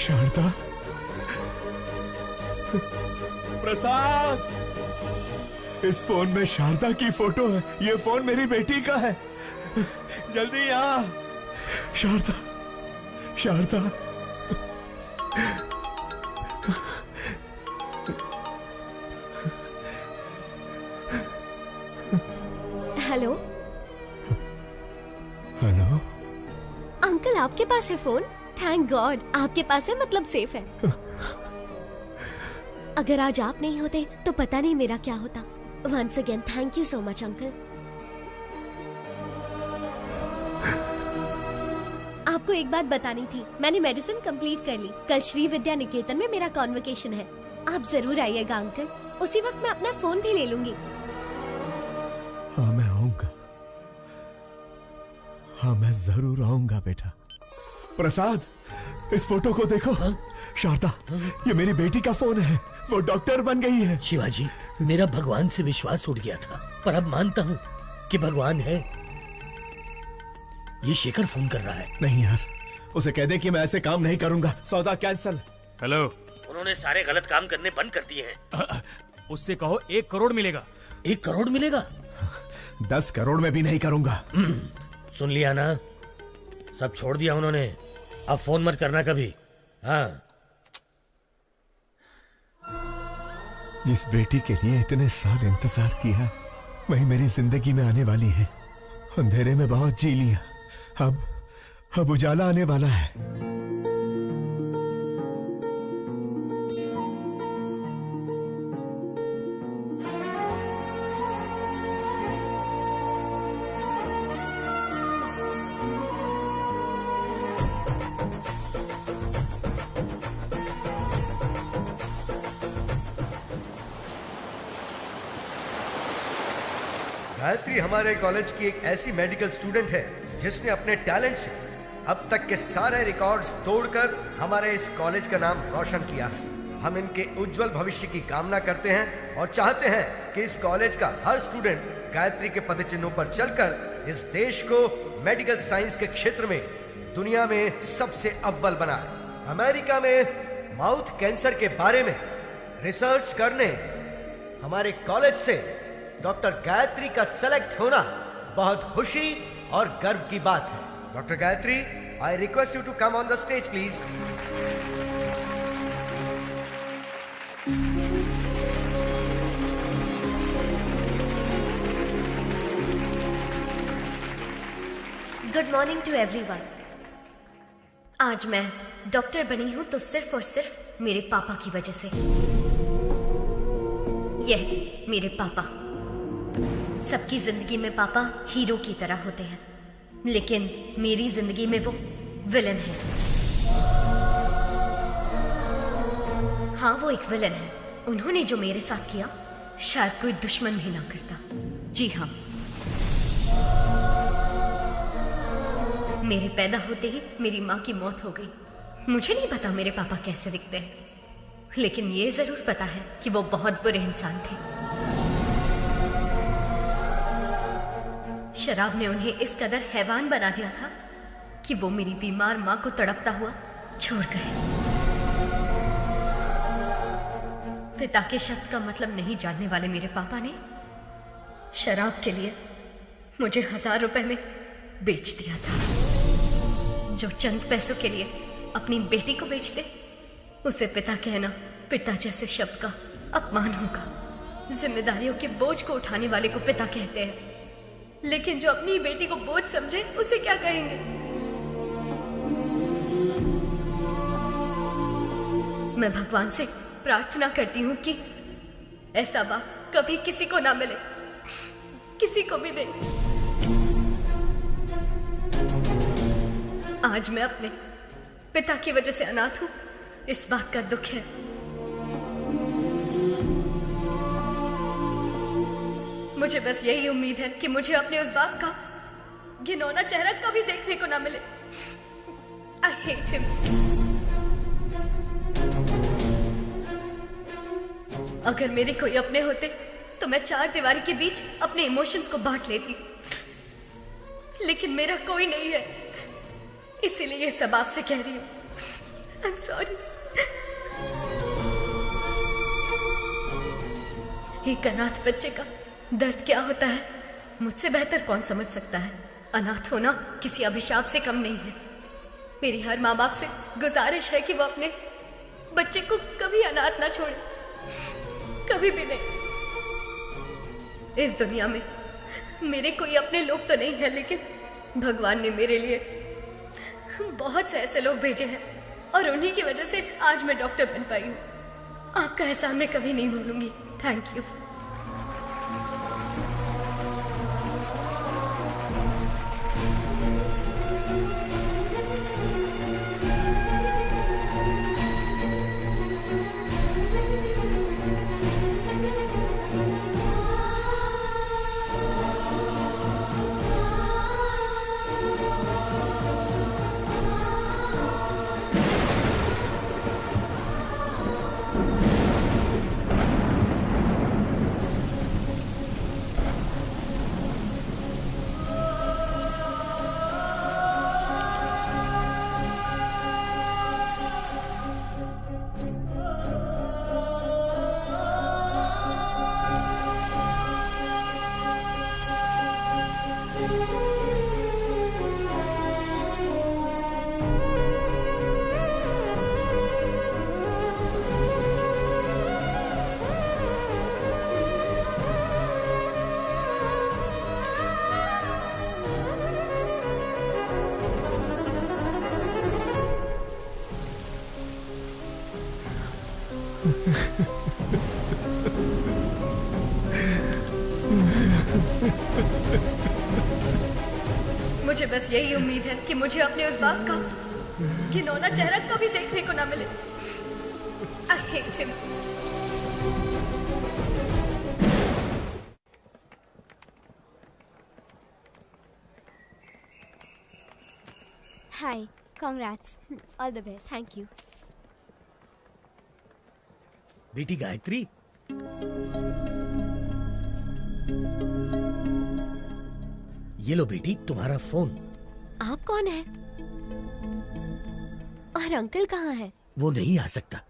शारदा, प्रसाद, इस फोन में शारदा की फोटो है। ये फोन मेरी बेटी का है। जल्दी आ। Sharda, Sharda. Hello. Hello. Uncle, आपके पास है फोन? थैंक गॉड, आपके पास है मतलब सेफ है। अगर आज आप नहीं होते तो पता नहीं मेरा क्या होता। Once again thank you so much uncle. आपको एक बात बतानी थी, मैंने मेडिसिन कंप्लीट कर ली। कल श्री विद्या निकेतन में मेरा कॉन्वोकेशन है। आप जरूर आइएगा अंकल। उसी वक्त मैं अपना फोन भी ले लूंगी। हाँ मैं आऊंगा। हाँ मैं जरूर आऊंगा बेटा। प्रसाद, इस फोटो को देखो। शारदा, ये मेरी बेटी का फोन है। वो डॉक्टर बन गई है। शिवाजी, मेरा भगवान से विश्वास उठ गया था, पर अब मानता हूँ कि भगवान है। ये शेखर फोन कर रहा है। नहीं यार, उसे कह दे कि मैं ऐसे काम नहीं करूंगा। सौदा कैंसल। हेलो। उन्होंने सारे गलत काम करने बंद कर दिए हैं। उससे कहो 1 करोड़ मिलेगा। 1 करोड़ मिलेगा? 10 करोड़ में भी नहीं करूंगा। सुन लिया ना, सब छोड़ दिया उन्होंने। अब फोन मत करना कभी। हाँ। जिस बेटी के लिए इतने साल इंतजार किया, वही मेरी जिंदगी में आने वाली है। अंधेरे में बहुत जी लिया, अब उजाला आने वाला है। गायत्री हमारे कॉलेज की एक ऐसी मेडिकल स्टूडेंट है जिसने अपने टैलेंट से अब तक के सारे रिकॉर्ड्स तोड़कर हमारे इस कॉलेज का नाम रोशन किया है। हम इनके उज्जवल भविष्य की कामना करते हैं और चाहते हैं कि इस कॉलेज का हर स्टूडेंट गायत्री के पदचिन्हों पर चलकर इस देश को मेडिकल साइंस के क्षेत्र में दुनिया में सबसे अव्वल बनाए। अमेरिका में माउथ कैंसर के बारे में रिसर्च करने हमारे कॉलेज से डॉक्टर गायत्री का सेलेक्ट होना बहुत खुशी और गर्व की बात है। Doctor Gayatri, I request you to come on the stage please. Good morning to everyone. आज मैं डॉक्टर बनी हूं तो सिर्फ और सिर्फ मेरे पापा की वजह से। यह मेरे पापा। सबकी जिंदगी में पापा हीरो की तरह होते हैं, लेकिन मेरी जिंदगी में वो विलन है। हाँ, वो एक विलन है। उन्होंने जो मेरे साथ किया शायद कोई दुश्मन भी ना करता। जी हाँ, मेरे पैदा होते ही मेरी माँ की मौत हो गई। मुझे नहीं पता मेरे पापा कैसे दिखते हैं, लेकिन ये जरूर पता है कि वो बहुत बुरे इंसान थे। शराब ने उन्हें इस कदर हैवान बना दिया था कि वो मेरी बीमार माँ को तड़पता हुआ छोड़ गए। पिता के शब्द का मतलब नहीं जानने वाले मेरे पापा ने शराब के लिए मुझे 1000 रुपए में बेच दिया था। जो चंद पैसों के लिए अपनी बेटी को बेच दे, उसे पिता कहना पिता जैसे शब्द का अपमान होगा। जिम्मेदारियों के बोझ को उठाने वाले को पिता कहते हैं, लेकिन जो अपनी बेटी को बोझ समझे उसे क्या कहेंगे? मैं भगवान से प्रार्थना करती हूँ कि ऐसा बाप कभी किसी को ना मिले, किसी को भी नहीं। आज मैं अपने पिता की वजह से अनाथ हूँ, इस बात का दुख है। मुझे बस यही उम्मीद है कि मुझे अपने उस बाप का घिनौना चेहरा कभी देखने को ना मिले। I hate him। अगर मेरे कोई अपने होते तो मैं 4 दीवारी के बीच अपने इमोशंस को बांट लेती, लेकिन मेरा कोई नहीं है, इसीलिए ये सब आपसे कह रही हूँ। I'm sorry। एक अनाथ बच्चे का दर्द क्या होता है मुझसे बेहतर कौन समझ सकता है। अनाथ होना किसी अभिशाप से कम नहीं है। मेरी हर माँ बाप से गुजारिश है कि वो अपने बच्चे को कभी अनाथ ना छोड़े, कभी भी नहीं। इस दुनिया में मेरे कोई अपने लोग तो नहीं है, लेकिन भगवान ने मेरे लिए बहुत से ऐसे लोग भेजे हैं और उन्हीं की वजह से आज मैं डॉक्टर बन पाई हूँ। आपका एहसान मैं कभी नहीं भूलूंगी। Thank you. मुझे बस यही उम्मीद है कि मुझे अपने उस बाप का घिनौना चेहरा कभी देखने को ना मिले। I hate him। Hi, congrats, all the best। Thank you। बेटी गायत्री, ये लो बेटी तुम्हारा फोन। आप कौन है और अंकल कहाँ है? वो नहीं आ सकता।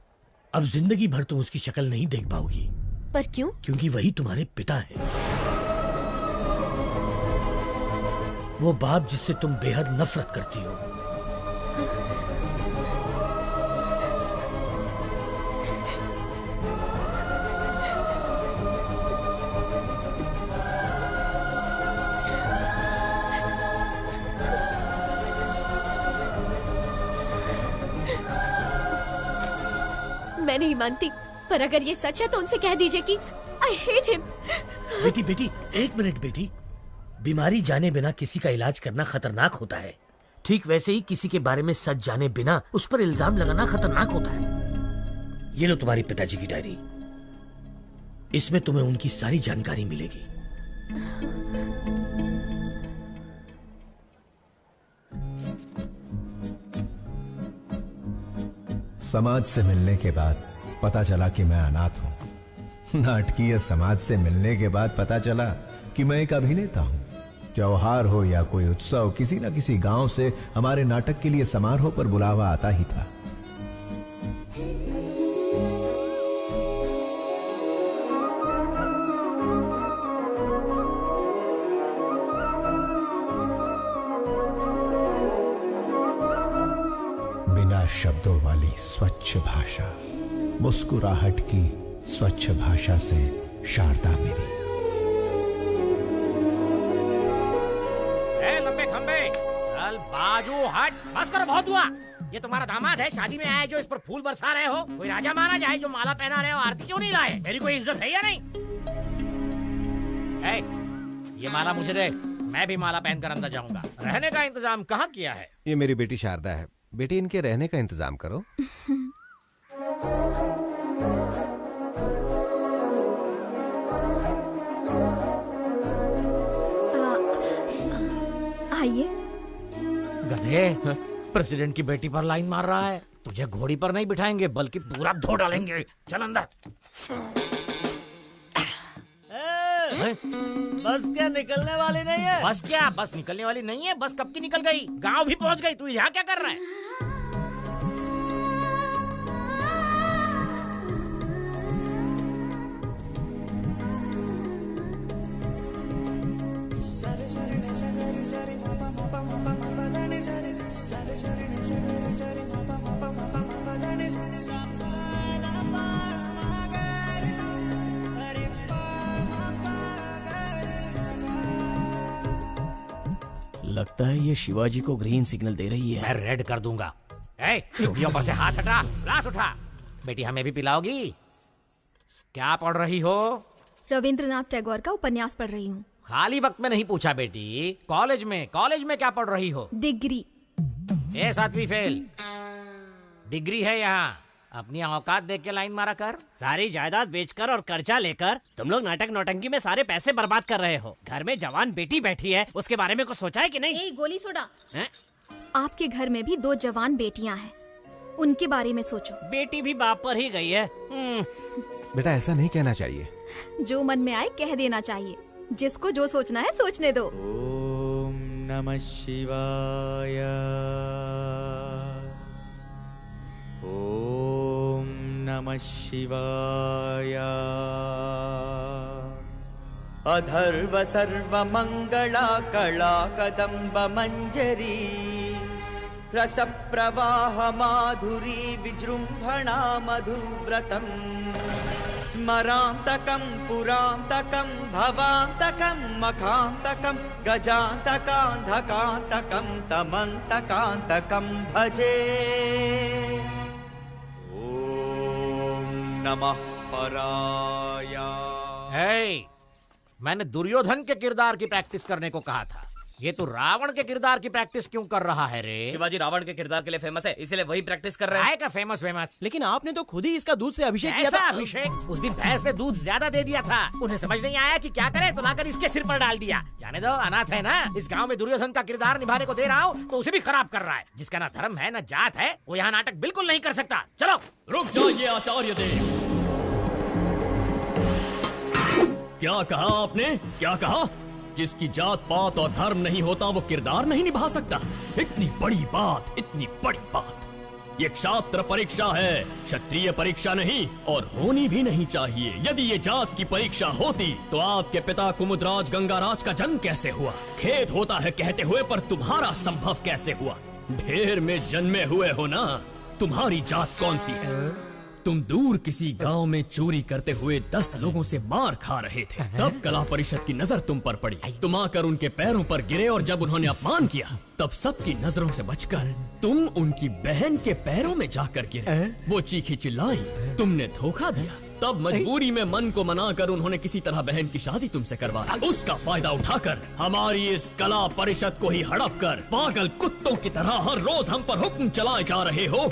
अब जिंदगी भर तुम उसकी शक्ल नहीं देख पाओगी। पर क्यों? क्योंकि वही तुम्हारे पिता है, वो बाप जिससे तुम बेहद नफरत करती हो। मैं नहीं मानती, पर अगर ये सच है तो उनसे कह दीजिए कि I hate him। बेटी बेटी एक मिनट बेटी, बीमारी जाने बिना किसी का इलाज करना खतरनाक होता है। ठीक वैसे ही किसी के बारे में सच जाने बिना उस पर इल्जाम लगाना खतरनाक होता है। ये लो तुम्हारी पिताजी की डायरी, इसमें तुम्हें उनकी सारी जानकारी मिलेगी। समाज से मिलने के बाद पता चला कि मैं अनाथ हूं। नाटकीय समाज से मिलने के बाद पता चला कि मैं एक अभिनेता हूं। त्योहार हो या कोई उत्सव, किसी न किसी गांव से हमारे नाटक के लिए समारोह पर बुलावा आता ही था। शब्दों वाली स्वच्छ भाषा, मुस्कुराहट की स्वच्छ भाषा से शारदा मेरी। लंबे खंबे चल बाजू हट, बस करो, बहुत हुआ। ये तुम्हारा दामाद है, शादी में आए जो इस पर फूल बरसा रहे हो? कोई राजा महाराजा है जो माला पहना रहे हो? आरती क्यों नहीं लाए? मेरी कोई इज्जत है या नहीं? ये माला मुझे दे, मैं भी माला पहनकर अंदर जाऊंगा। रहने का इंतजाम कहाँ किया है? ये मेरी बेटी शारदा है। बेटी, इनके रहने का इंतजाम करो। आइए। गधे, प्रेसिडेंट की बेटी पर लाइन मार रहा है। तुझे घोड़ी पर नहीं बिठाएंगे बल्कि पूरा धो डालेंगे। चल अंदर। बस क्या निकलने वाली नहीं है? बस क्या? बस निकलने वाली नहीं है? बस कब की निकल गई, गांव भी पहुंच गई। तू यहाँ क्या कर रहा है? लगता है ये शिवाजी को ग्रीन सिग्नल दे रही है। मैं रेड कर दूंगा। चूड़ियों पर से हाथ हटा, ग्लास उठा। बेटी, हमें भी पिलाओगी? क्या पढ़ रही हो? रविंद्रनाथ टैगोर का उपन्यास पढ़ रही हूँ। खाली वक्त में नहीं पूछा बेटी। कॉलेज में क्या पढ़ रही हो? डिग्री। 7वीं फेल। डिग्री है यहाँ। अपनी औकात देख के लाइन मारा कर। सारी जायदाद बेचकर और कर्जा लेकर तुम लोग नाटक नौटंकी में सारे पैसे बर्बाद कर रहे हो। घर में जवान बेटी बैठी है, उसके बारे में कुछ सोचा है कि नहीं? गोली सोडा। आपके घर में भी 2 जवान बेटियां हैं, उनके बारे में सोचो। बेटी भी बाप पर ही गई है। बेटा, ऐसा नहीं कहना चाहिए। जो मन में आए कह देना चाहिए। जिसको जो सोचना है सोचने दो। ओम नमः शिवाय। ओम नमः शिवाय। अधर्व सर्वमंगला कला कदम्ब मंजरी रस प्रवाह माधुरी विजृंभणा मधुव्रतम् स्मरांतकं पुरांतकं भवांतकं मखांतकं गजांतकांधकांतकं तमंतकांतकं भजे। ओम नमः पराय। मैंने दुर्योधन के किरदार की प्रैक्टिस करने को कहा था। ये तो रावण के किरदार की प्रैक्टिस क्यों कर रहा है रे? शिवाजी रावण के किरदार के लिए फेमस है, इसलिए वही प्रैक्टिस कर रहा है। का फेमस? लेकिन आपने तो खुद ही इसका दूध से अभिषेक किया था। अभिषेक? उस दिन भैंस ने दूध ज्यादा दे दिया था। उन्हें समझ नहीं आया कि क्या करे, तो लाकर इसके सिर पर डाल दिया। जाने दो, अनाथ है ना। इस गांव में दुर्योधन का किरदार निभाने को दे रहा हूँ तो उसे भी खराब कर रहा है। जिसका ना धर्म है ना जात है, वो यहाँ नाटक बिल्कुल नहीं कर सकता। चलो। रुक जाइए आचार्य देव। क्या कहा आपने? क्या कहा? जिसकी जात पात और धर्म नहीं होता वो किरदार नहीं निभा सकता? इतनी बड़ी बात, इतनी बड़ी बात। ये क्षात्र परीक्षा है, क्षत्रिय परीक्षा नहीं, और होनी भी नहीं चाहिए। यदि ये जात की परीक्षा होती तो आपके पिता कुमुदराज गंगाराज का जन्म कैसे हुआ? खेद होता है कहते हुए, पर तुम्हारा संभव कैसे हुआ? ढेर में जन्मे हुए हो ना। तुम्हारी जात कौन सी है? तुम दूर किसी गांव में चोरी करते हुए 10 लोगों से मार खा रहे थे। तब कला परिषद की नजर तुम पर पड़ी। तुम आकर उनके पैरों पर गिरे और जब उन्होंने अपमान किया तब सबकी नजरों से बचकर तुम उनकी बहन के पैरों में जाकर गिरे। वो चीखी चिल्लाई, तुमने धोखा दिया। तब मजबूरी में मन को मनाकर उन्होंने किसी तरह बहन की शादी तुमसे करवा दी। उसका फायदा उठाकर हमारी इस कला परिषद को ही हड़प कर पागल कुत्तों की तरह हर रोज हम पर हुक्म चलाए जा रहे हो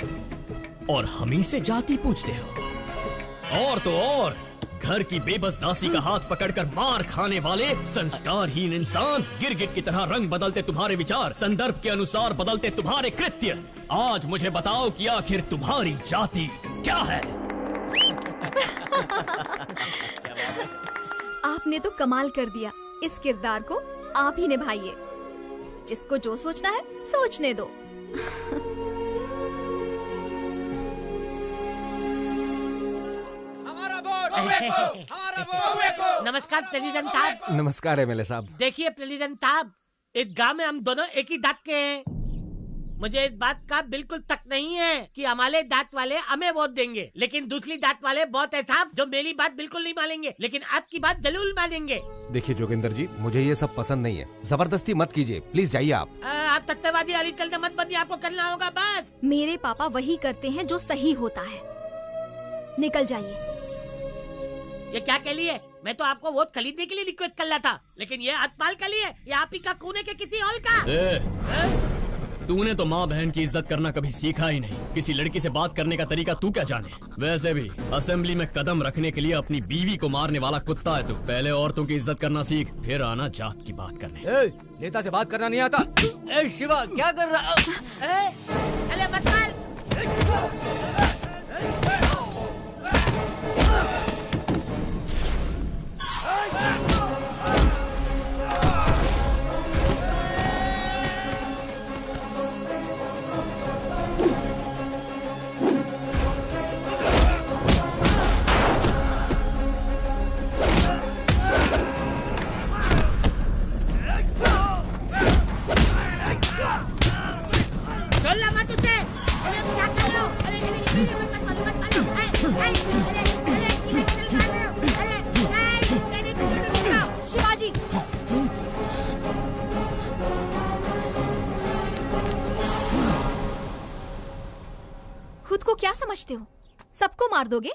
और हमी से जाति पूछते हो। और तो और घर की बेबस दासी का हाथ पकड़कर मार खाने वाले संस्कारहीन इंसान, गिरगिट की तरह रंग बदलते तुम्हारे विचार, संदर्भ के अनुसार बदलते तुम्हारे कृत्य। आज मुझे बताओ कि आखिर तुम्हारी जाति क्या है? आपने तो कमाल कर दिया। इस किरदार को आप ही निभाइए। जिसको जो सोचना है सोचने दो। नमस्कार प्रेसिडेंट साहब। नमस्कार एमएलए साहब। देखिए प्रेसिडेंट साहब, एक गांव में हम दोनों एक ही दांत के हैं। मुझे इस बात का बिल्कुल तक नहीं है कि हमारे दांत वाले हमें वोट देंगे, लेकिन दूसरी दांत वाले बहुत है साहब जो मेरी बात बिल्कुल नहीं मानेंगे, लेकिन आपकी बात जरूर मानेंगे। देखिए जोगिंदर जी, मुझे ये सब पसंद नहीं है, जबरदस्ती मत कीजिए, प्लीज जाइए आप। आप सत्यवादी अली चलते मत बनिए, आपको करना होगा बस। मेरे पापा वही करते हैं जो सही होता है। निकल जाइए। ये क्या के लिए? मैं तो आपको वोट खरीदने के लिए रिक्वेस्ट कर रहा था, लेकिन ये हथपाल के लिए या आप ही का खूने के किसी और का? तूने तो माँ बहन की इज्जत करना कभी सीखा ही नहीं। किसी लड़की से बात करने का तरीका तू क्या जाने? वैसे भी असेंबली में कदम रखने के लिए अपनी बीवी को मारने वाला कुत्ता है तू। पहले औरतों की इज्जत करना सीख, फिर आना जात की बात करने। नेता से बात करना नहीं आता। शिवा क्या कर रहा? अरे मत मार। शिवाजी, खुद को क्या समझते हो? सबको मार दोगे,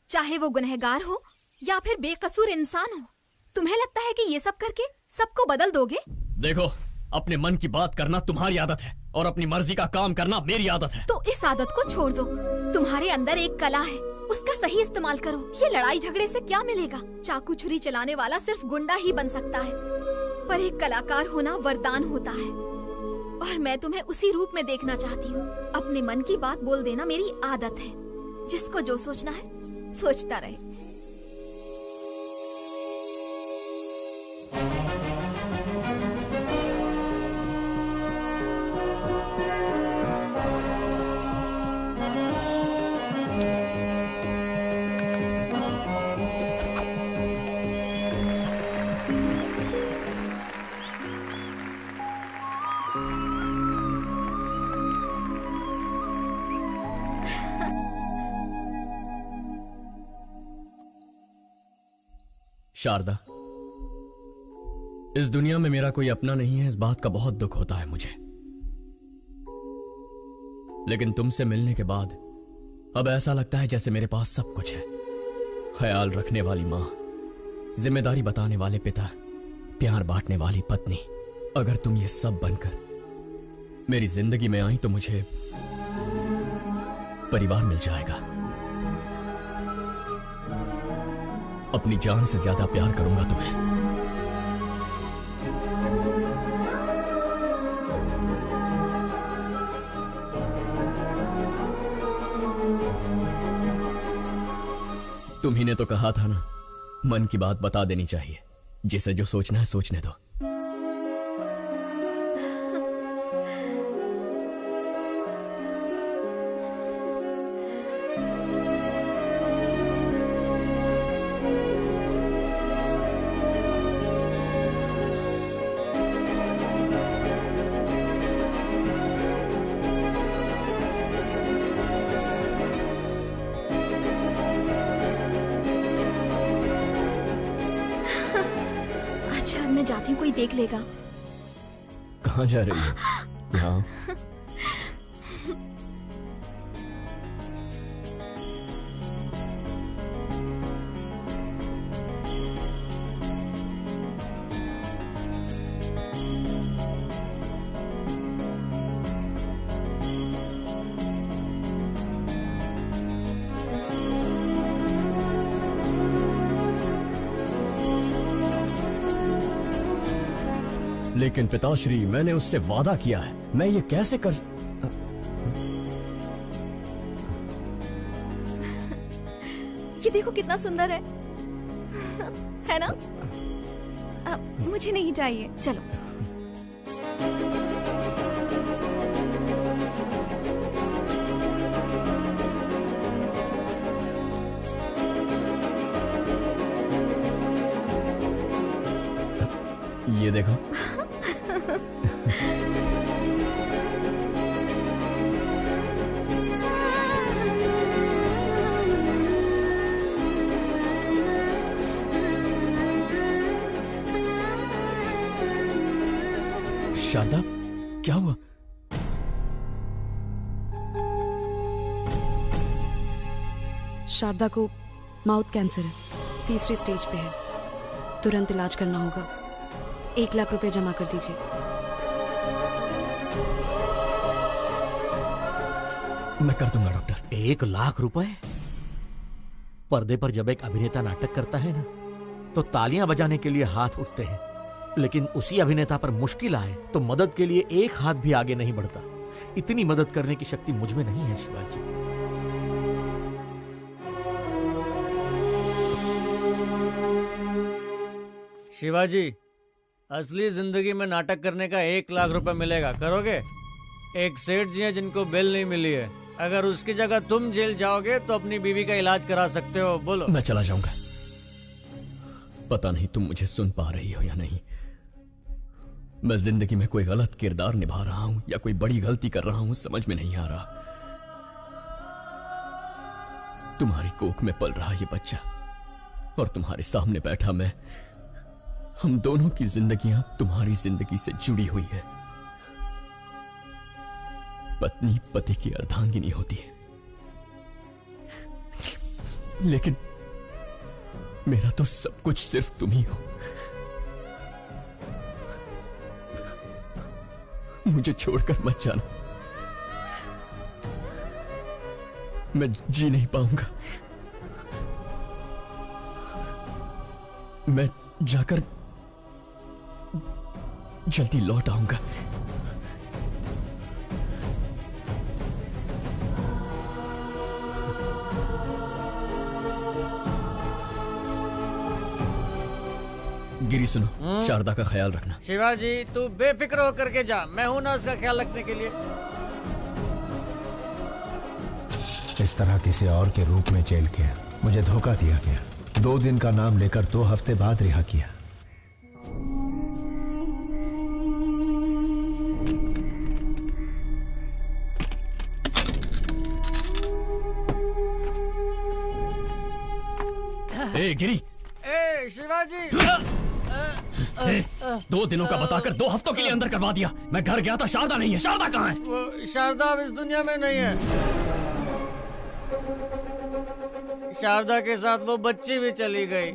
चाहे वो गुनहगार हो या फिर बेकसूर इंसान हो। तुम्हें लगता है कि ये सब करके सबको बदल दोगे? देखो, अपने मन की बात करना तुम्हारी आदत है और अपनी मर्जी का काम करना मेरी आदत है। तो इस आदत को छोड़ दो। तुम्हारे अंदर एक कला है, उसका सही इस्तेमाल करो। ये लड़ाई झगड़े से क्या मिलेगा? चाकू छुरी चलाने वाला सिर्फ गुंडा ही बन सकता है, पर एक कलाकार होना वरदान होता है, और मैं तुम्हें उसी रूप में देखना चाहती हूँ। अपने मन की बात बोल देना मेरी आदत है। जिसको जो सोचना है सोचता रहे। शारदा, इस दुनिया में मेरा कोई अपना नहीं है, इस बात का बहुत दुख होता है मुझे। लेकिन तुमसे मिलने के बाद अब ऐसा लगता है जैसे मेरे पास सब कुछ है। ख्याल रखने वाली माँ, जिम्मेदारी बताने वाले पिता, प्यार बांटने वाली पत्नी। अगर तुम ये सब बनकर मेरी जिंदगी में आई तो मुझे परिवार मिल जाएगा। अपनी जान से ज्यादा प्यार करूंगा तुम्हें। तुम्ही ने तो कहा था ना, मन की बात बता देनी चाहिए। जिसे जो सोचना है सोचने दो। कोई देख लेगा। कहाँ जा रही है? यहाँ। लेकिन पिताश्री, मैंने उससे वादा किया है, मैं ये कैसे कर... ये देखो कितना सुंदर है ना? मुझे नहीं चाहिए, चलो। ये देखो। शारदा, क्या हुआ? शारदा को माउथ कैंसर है, 3री स्टेज पे है। तुरंत इलाज करना होगा। 1 लाख रुपए जमा कर दीजिए। मैं कर दूंगा डॉक्टर। 1 लाख रुपए? पर्दे पर जब एक अभिनेता नाटक करता है ना, तो तालियां बजाने के लिए हाथ उठते हैं, लेकिन उसी अभिनेता पर मुश्किल आए तो मदद के लिए एक हाथ भी आगे नहीं बढ़ता। इतनी मदद करने की शक्ति मुझ में नहीं है शिवाजी। शिवाजी, असली जिंदगी में नाटक करने का 1 लाख रुपए मिलेगा, करोगे? एक सेठ जी हैं जिनको बेल नहीं मिली है। अगर उसकी जगह तुम जेल जाओगे तो अपनी बीवी का इलाज करा सकते हो। बोलो। मैं चला जाऊंगा। पता नहीं तुम मुझे सुन पा रही हो या नहीं। मैं जिंदगी में कोई गलत किरदार निभा रहा हूं या कोई बड़ी गलती कर रहा हूं, समझ में नहीं आ रहा। तुम्हारी कोख में पल रहा ये बच्चा और तुम्हारे सामने बैठा मैं, हम दोनों की जिंदगियां तुम्हारी जिंदगी से जुड़ी हुई है। पत्नी पति की अर्धांगिनी होती है, लेकिन मेरा तो सब कुछ सिर्फ तुम ही हो। मुझे छोड़कर मत जाना, मैं जी नहीं पाऊंगा। मैं जाकर जल्दी लौट आऊंगा। गिरी सुनो, शारदा का ख्याल रखना। शिवाजी, तू बेफिक्र होकर के जा, मैं हूं ना उसका ख्याल रखने के लिए। इस तरह किसी और के रूप में जेल किया, मुझे धोखा दिया गया। 2 दिन का नाम लेकर 2 हफ्ते बाद रिहा किया। ए गिरी, ए शिवाजी, 2 दिनों का बताकर 2 हफ्तों के लिए अंदर करवा दिया। मैं घर गया था, शारदा नहीं है। शारदा कहाँ है? वो शारदा अब इस दुनिया में नहीं है। शारदा के साथ वो बच्ची भी चली गई।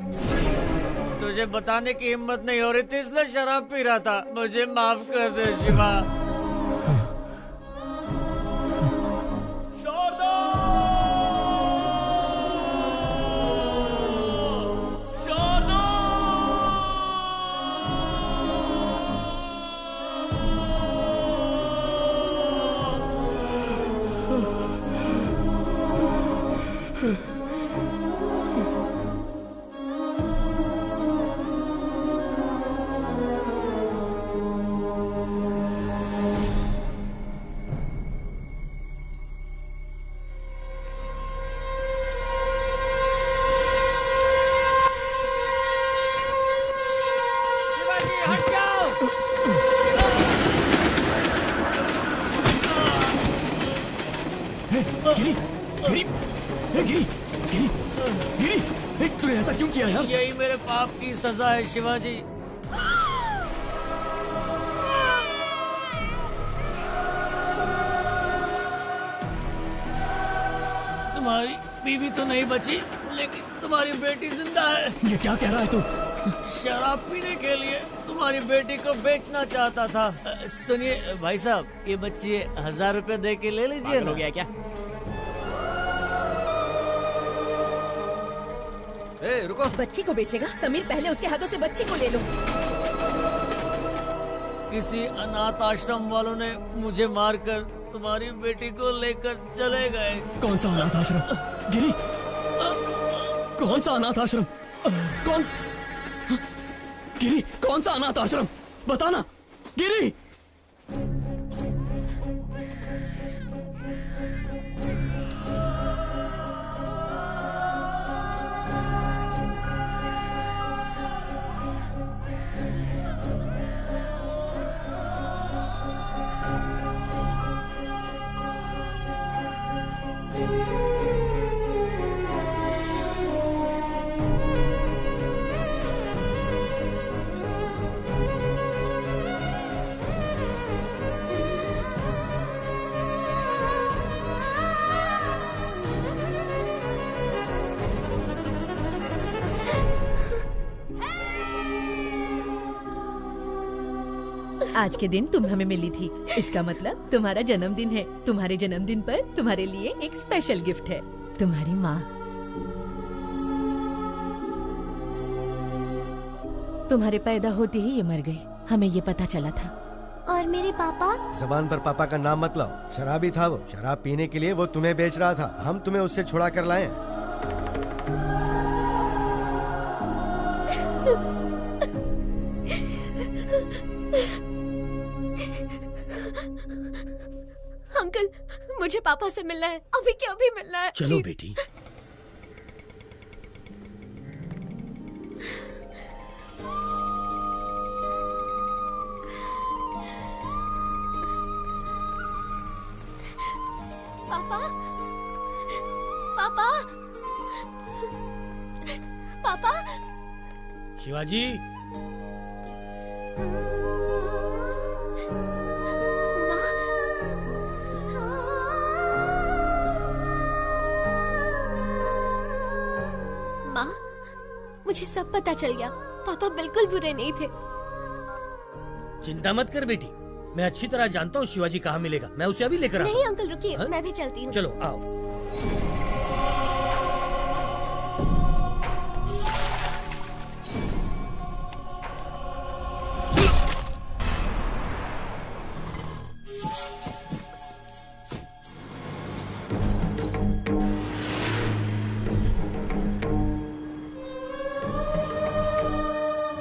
तुझे बताने की हिम्मत नहीं हो रही थी, इसलिए शराब पी रहा था। मुझे माफ कर दे शिवा। तूने ऐसा क्यों किया यार? यही मेरे पाप की सजा है शिवाजी। तुम्हारी बीवी तो नहीं बची, लेकिन तुम्हारी बेटी जिंदा है। ये क्या कह रहा है तू? शराब पीने के लिए तुम्हारी बेटी को बेचना चाहता था। सुनिए भाई साहब, ये बच्ची 1000 रुपए दे के ले लीजिए। हो गया क्या? रुको। बच्ची को बेचेगा? समीर, पहले उसके हाथों से बच्ची को ले लो। किसी अनाथ आश्रम वालों ने मुझे मारकर तुम्हारी बेटी को लेकर चले गए। कौन सा अनाथ आश्रम? गिरी, कौन सा अनाथ आश्रम? कौन? गिरी, कौन सा अनाथ आश्रम? बताना गिरी। आज के दिन तुम हमें मिली थी, इसका मतलब तुम्हारा जन्मदिन है। तुम्हारे जन्मदिन पर तुम्हारे लिए एक स्पेशल गिफ्ट है। तुम्हारी माँ। तुम्हारे पैदा होते ही ये मर गई, हमें ये पता चला था। और मेरे पापा? जबान पर पापा का नाम मत लाओ, शराबी था वो। शराब पीने के लिए वो तुम्हें बेच रहा था, हम तुम्हें उससे छुड़ा कर लाए। अंकल, मुझे पापा से मिलना है, अभी के अभी मिलना है। चलो बेटी। पापा, पापा, पापा। शिवाजी। माँ, मुझे सब पता चल गया। पापा बिल्कुल बुरे नहीं थे। चिंता मत कर बेटी, मैं अच्छी तरह जानता हूँ शिवाजी कहाँ मिलेगा। मैं उसे अभी लेकर आता हूँ। नहीं अंकल रुकिए, मैं भी चलती हूँ। चलो आओ।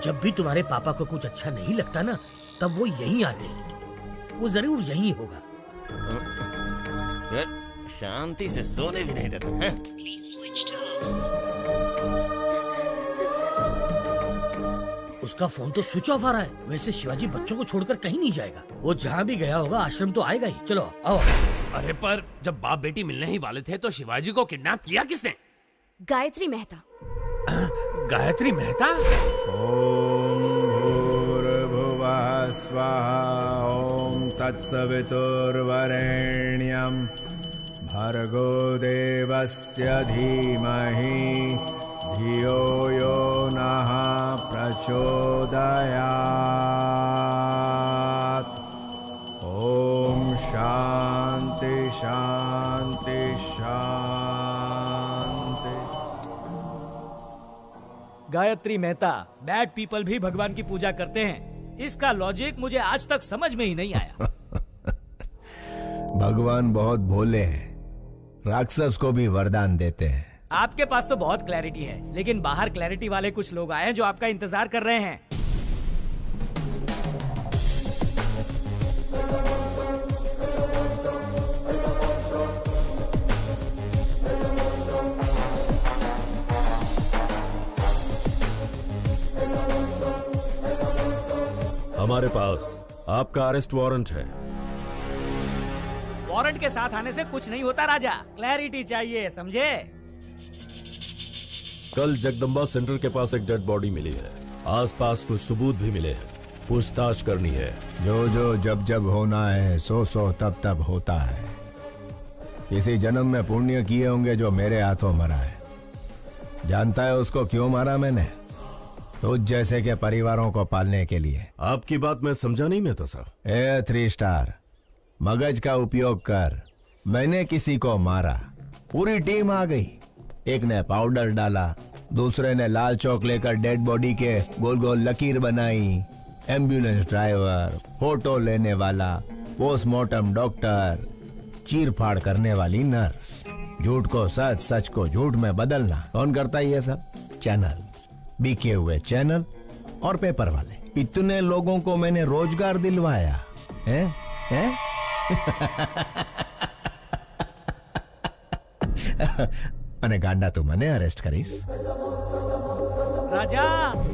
जब भी तुम्हारे पापा को कुछ अच्छा नहीं लगता ना, तब वो यहीं आते हैं। वो जरूर यहीं होगा। शांति से सोने भी नहीं देता है। उसका फोन तो स्विच ऑफ आ रहा है। वैसे शिवाजी बच्चों को छोड़कर कहीं नहीं जाएगा। वो जहाँ भी गया होगा आश्रम तो आएगा ही। चलो आओ। अरे पर जब बाप बेटी मिलने ही वाले थे तो शिवाजी को किडनैप किया किसने? गायत्री मेहता। गायत्री मेहता? ओम भूर्भुवः स्वाहा ओम तत्सवितुर्वरेण्यं भर्गो देवस्य धीमहि धियो यो नः प्रचोदयात्। ओम शांति शांति शांति। गायत्री मेहता, बैड पीपल भी भगवान की पूजा करते हैं। इसका लॉजिक मुझे आज तक समझ में ही नहीं आया। भगवान बहुत भोले हैं, राक्षस को भी वरदान देते हैं। आपके पास तो बहुत क्लैरिटी है, लेकिन बाहर क्लैरिटी वाले कुछ लोग आए हैं जो आपका इंतजार कर रहे हैं। हमारे पास आपका अरेस्ट वारंट है। वारंट के साथ आने से कुछ नहीं होता राजा, क्लैरिटी चाहिए, समझे? कल जगदम्बा सेंटर के पास एक डेड बॉडी मिली है। आसपास कुछ सबूत भी मिले हैं, पूछताछ करनी है। जो जो जब जब होना है, सो सो तब तब होता है। किसी जन्म में पुण्य किए होंगे जो मेरे हाथों मरा है। जानता है उसको क्यों मारा मैंने? तुझ जैसे के परिवारों को पालने के लिए। आपकी बात मैं समझा नहीं मैं तो साहब। ए 3 स्टार, मगज का उपयोग कर। मैंने किसी को मारा, पूरी टीम आ गई। एक ने पाउडर डाला, दूसरे ने लाल चौक लेकर डेड बॉडी के गोल गोल लकीर बनाई। एम्बुलेंस ड्राइवर, फोटो लेने वाला, पोस्टमार्टम डॉक्टर, चीर फाड़ करने वाली नर्स। झूठ को सच, सच को झूठ में बदलना कौन करता है ये सब? चैनल, बिके हुए चैनल और पेपर वाले। इतने लोगों को मैंने रोजगार दिलवाया है? અને ગાંડા તું મને અરેસ્ટ કરીશ? राजा,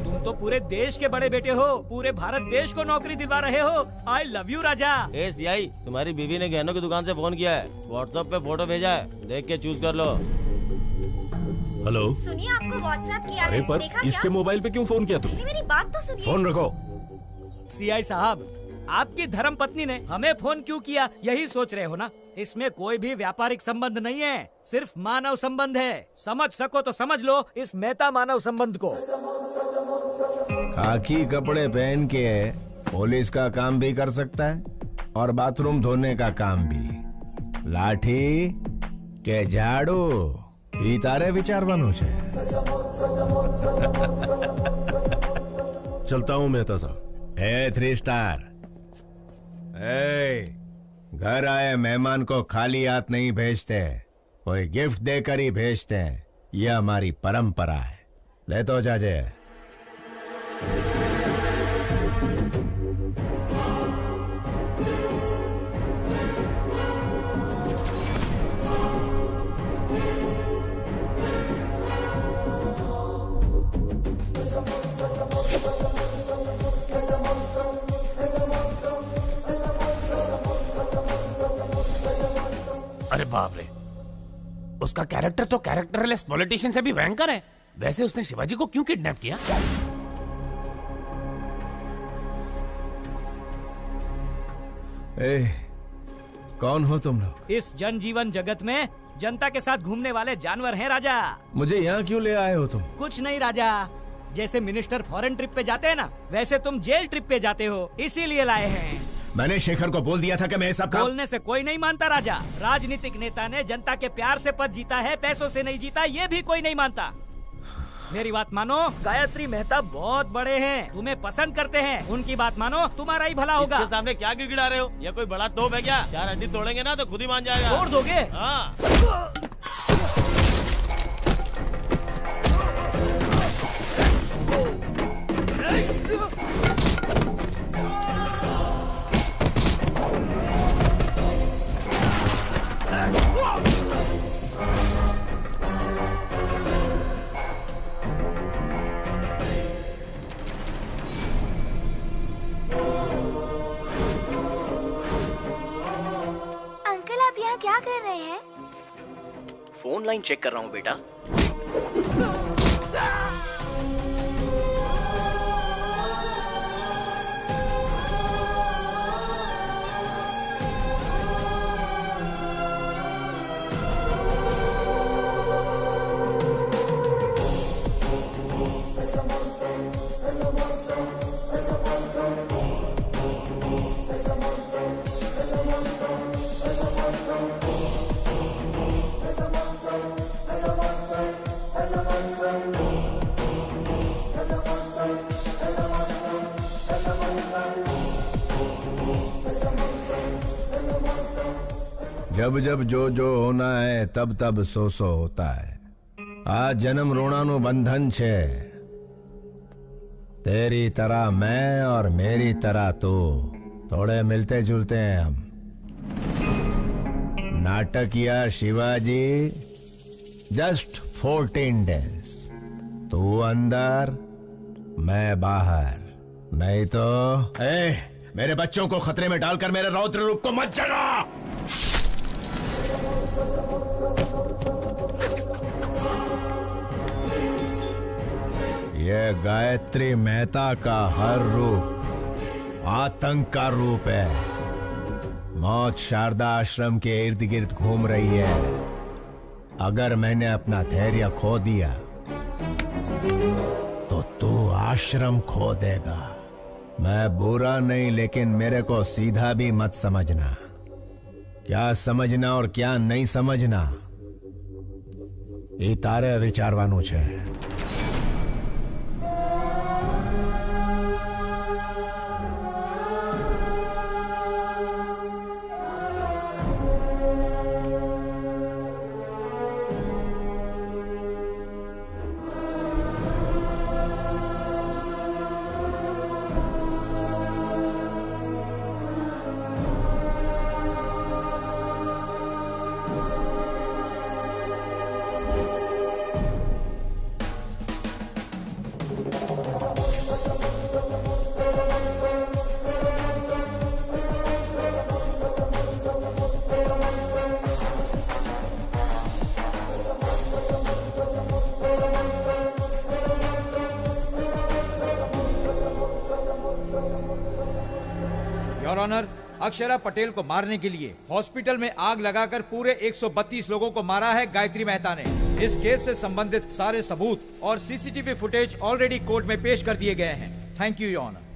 तुम तो पूरे देश के बड़े बेटे हो, पूरे भारत देश को नौकरी दिलवा रहे हो। आई love you Raja. A CI, तुम्हारी बीवी ने गहनों की दुकान से फोन किया है, व्हाट्सएप पे फोटो भेजा है, देख के चूज कर लो। हेलो, सुनिए, आपको व्हाट्सएप किया अरे है, पर देखा इसके क्या? मोबाइल पे क्यों फोन किया तुमने? मेरी बात तो सुनिए। फोन रखो। सीआई साहब, आपकी धर्म पत्नी ने हमें फोन क्यों किया, यही सोच रहे हो ना? इसमें कोई भी व्यापारिक संबंध नहीं है, सिर्फ मानव संबंध है। समझ सको तो समझ लो इस मेहता मानव संबंध को। खाकी कपड़े पहन के पुलिस का काम भी कर सकता है और बाथरूम धोने का काम भी। लाठी के झाड़ू ई तारे विचारવાનું છે। चलता हूँ मेहता साहब। ए 3 स्टार, घर आए मेहमान को खाली हाथ नहीं भेजते, कोई गिफ्ट देकर ही भेजते हैं। यह हमारी परंपरा है। ले तो जाजे। अरे बाप रे, उसका कैरेक्टर तो कैरेक्टरलेस पॉलिटिशियन से भी भयंकर है। वैसे उसने शिवाजी को क्यों किडनैप किया? कौन हो तुम लोग? इस जनजीवन जगत में जनता के साथ घूमने वाले जानवर हैं राजा। मुझे यहाँ क्यों ले आए हो तुम? कुछ नहीं राजा, जैसे मिनिस्टर फॉरेन ट्रिप पे जाते हैं ना, वैसे तुम जेल ट्रिप पे जाते हो, इसीलिए लाए हैं। मैंने शेखर को बोल दिया था कि मैं सब काम... बोलने से कोई नहीं मानता राजा। राजनीतिक नेता ने जनता के प्यार से पद जीता है, पैसों से नहीं जीता, ये भी कोई नहीं मानता। मेरी बात मानो, गायत्री मेहता बहुत बड़े हैं, तुम्हें पसंद करते हैं, उनकी बात मानो, तुम्हारा ही भला होगा। इसके सामने क्या गिड़गिड़ा रहे हो? ये कोई बड़ा तोप है क्या? 4 हड्डी तोड़ेंगे ना तो खुद ही मान जाएगा। तोड़ दोगे? हाँ। क्या कर रहे हैं? फोन लाइन चेक कर रहा हूँ बेटा। जब जब जो जो होना है तब तब सो सो होता है। आज जन्म रोणानु बंधन छे। तेरी तरह मैं और मेरी तरह तू, थोड़े मिलते जुलते हैं हम। नाटकिया शिवाजी, जस्ट 14 डेज। तू अंदर, मैं बाहर। नहीं तो मेरे बच्चों को खतरे में डालकर मेरे रौद्र रूप को मत जगा। ये गायत्री मेहता का हर रूप आतंक का रूप है। मौत शारदा आश्रम के इर्द गिर्द घूम रही है। अगर मैंने अपना धैर्य खो दिया तो तू आश्रम खो देगा। मैं बुरा नहीं, लेकिन मेरे को सीधा भी मत समझना। क्या समझना और क्या नहीं समझना ये तारे विचारवानु छे। योर ऑनर, अक्षरा पटेल को मारने के लिए हॉस्पिटल में आग लगाकर पूरे 132 लोगों को मारा है गायत्री मेहता ने। इस केस से संबंधित सारे सबूत और सीसीटीवी फुटेज ऑलरेडी कोर्ट में पेश कर दिए गए हैं। Thank you your honour.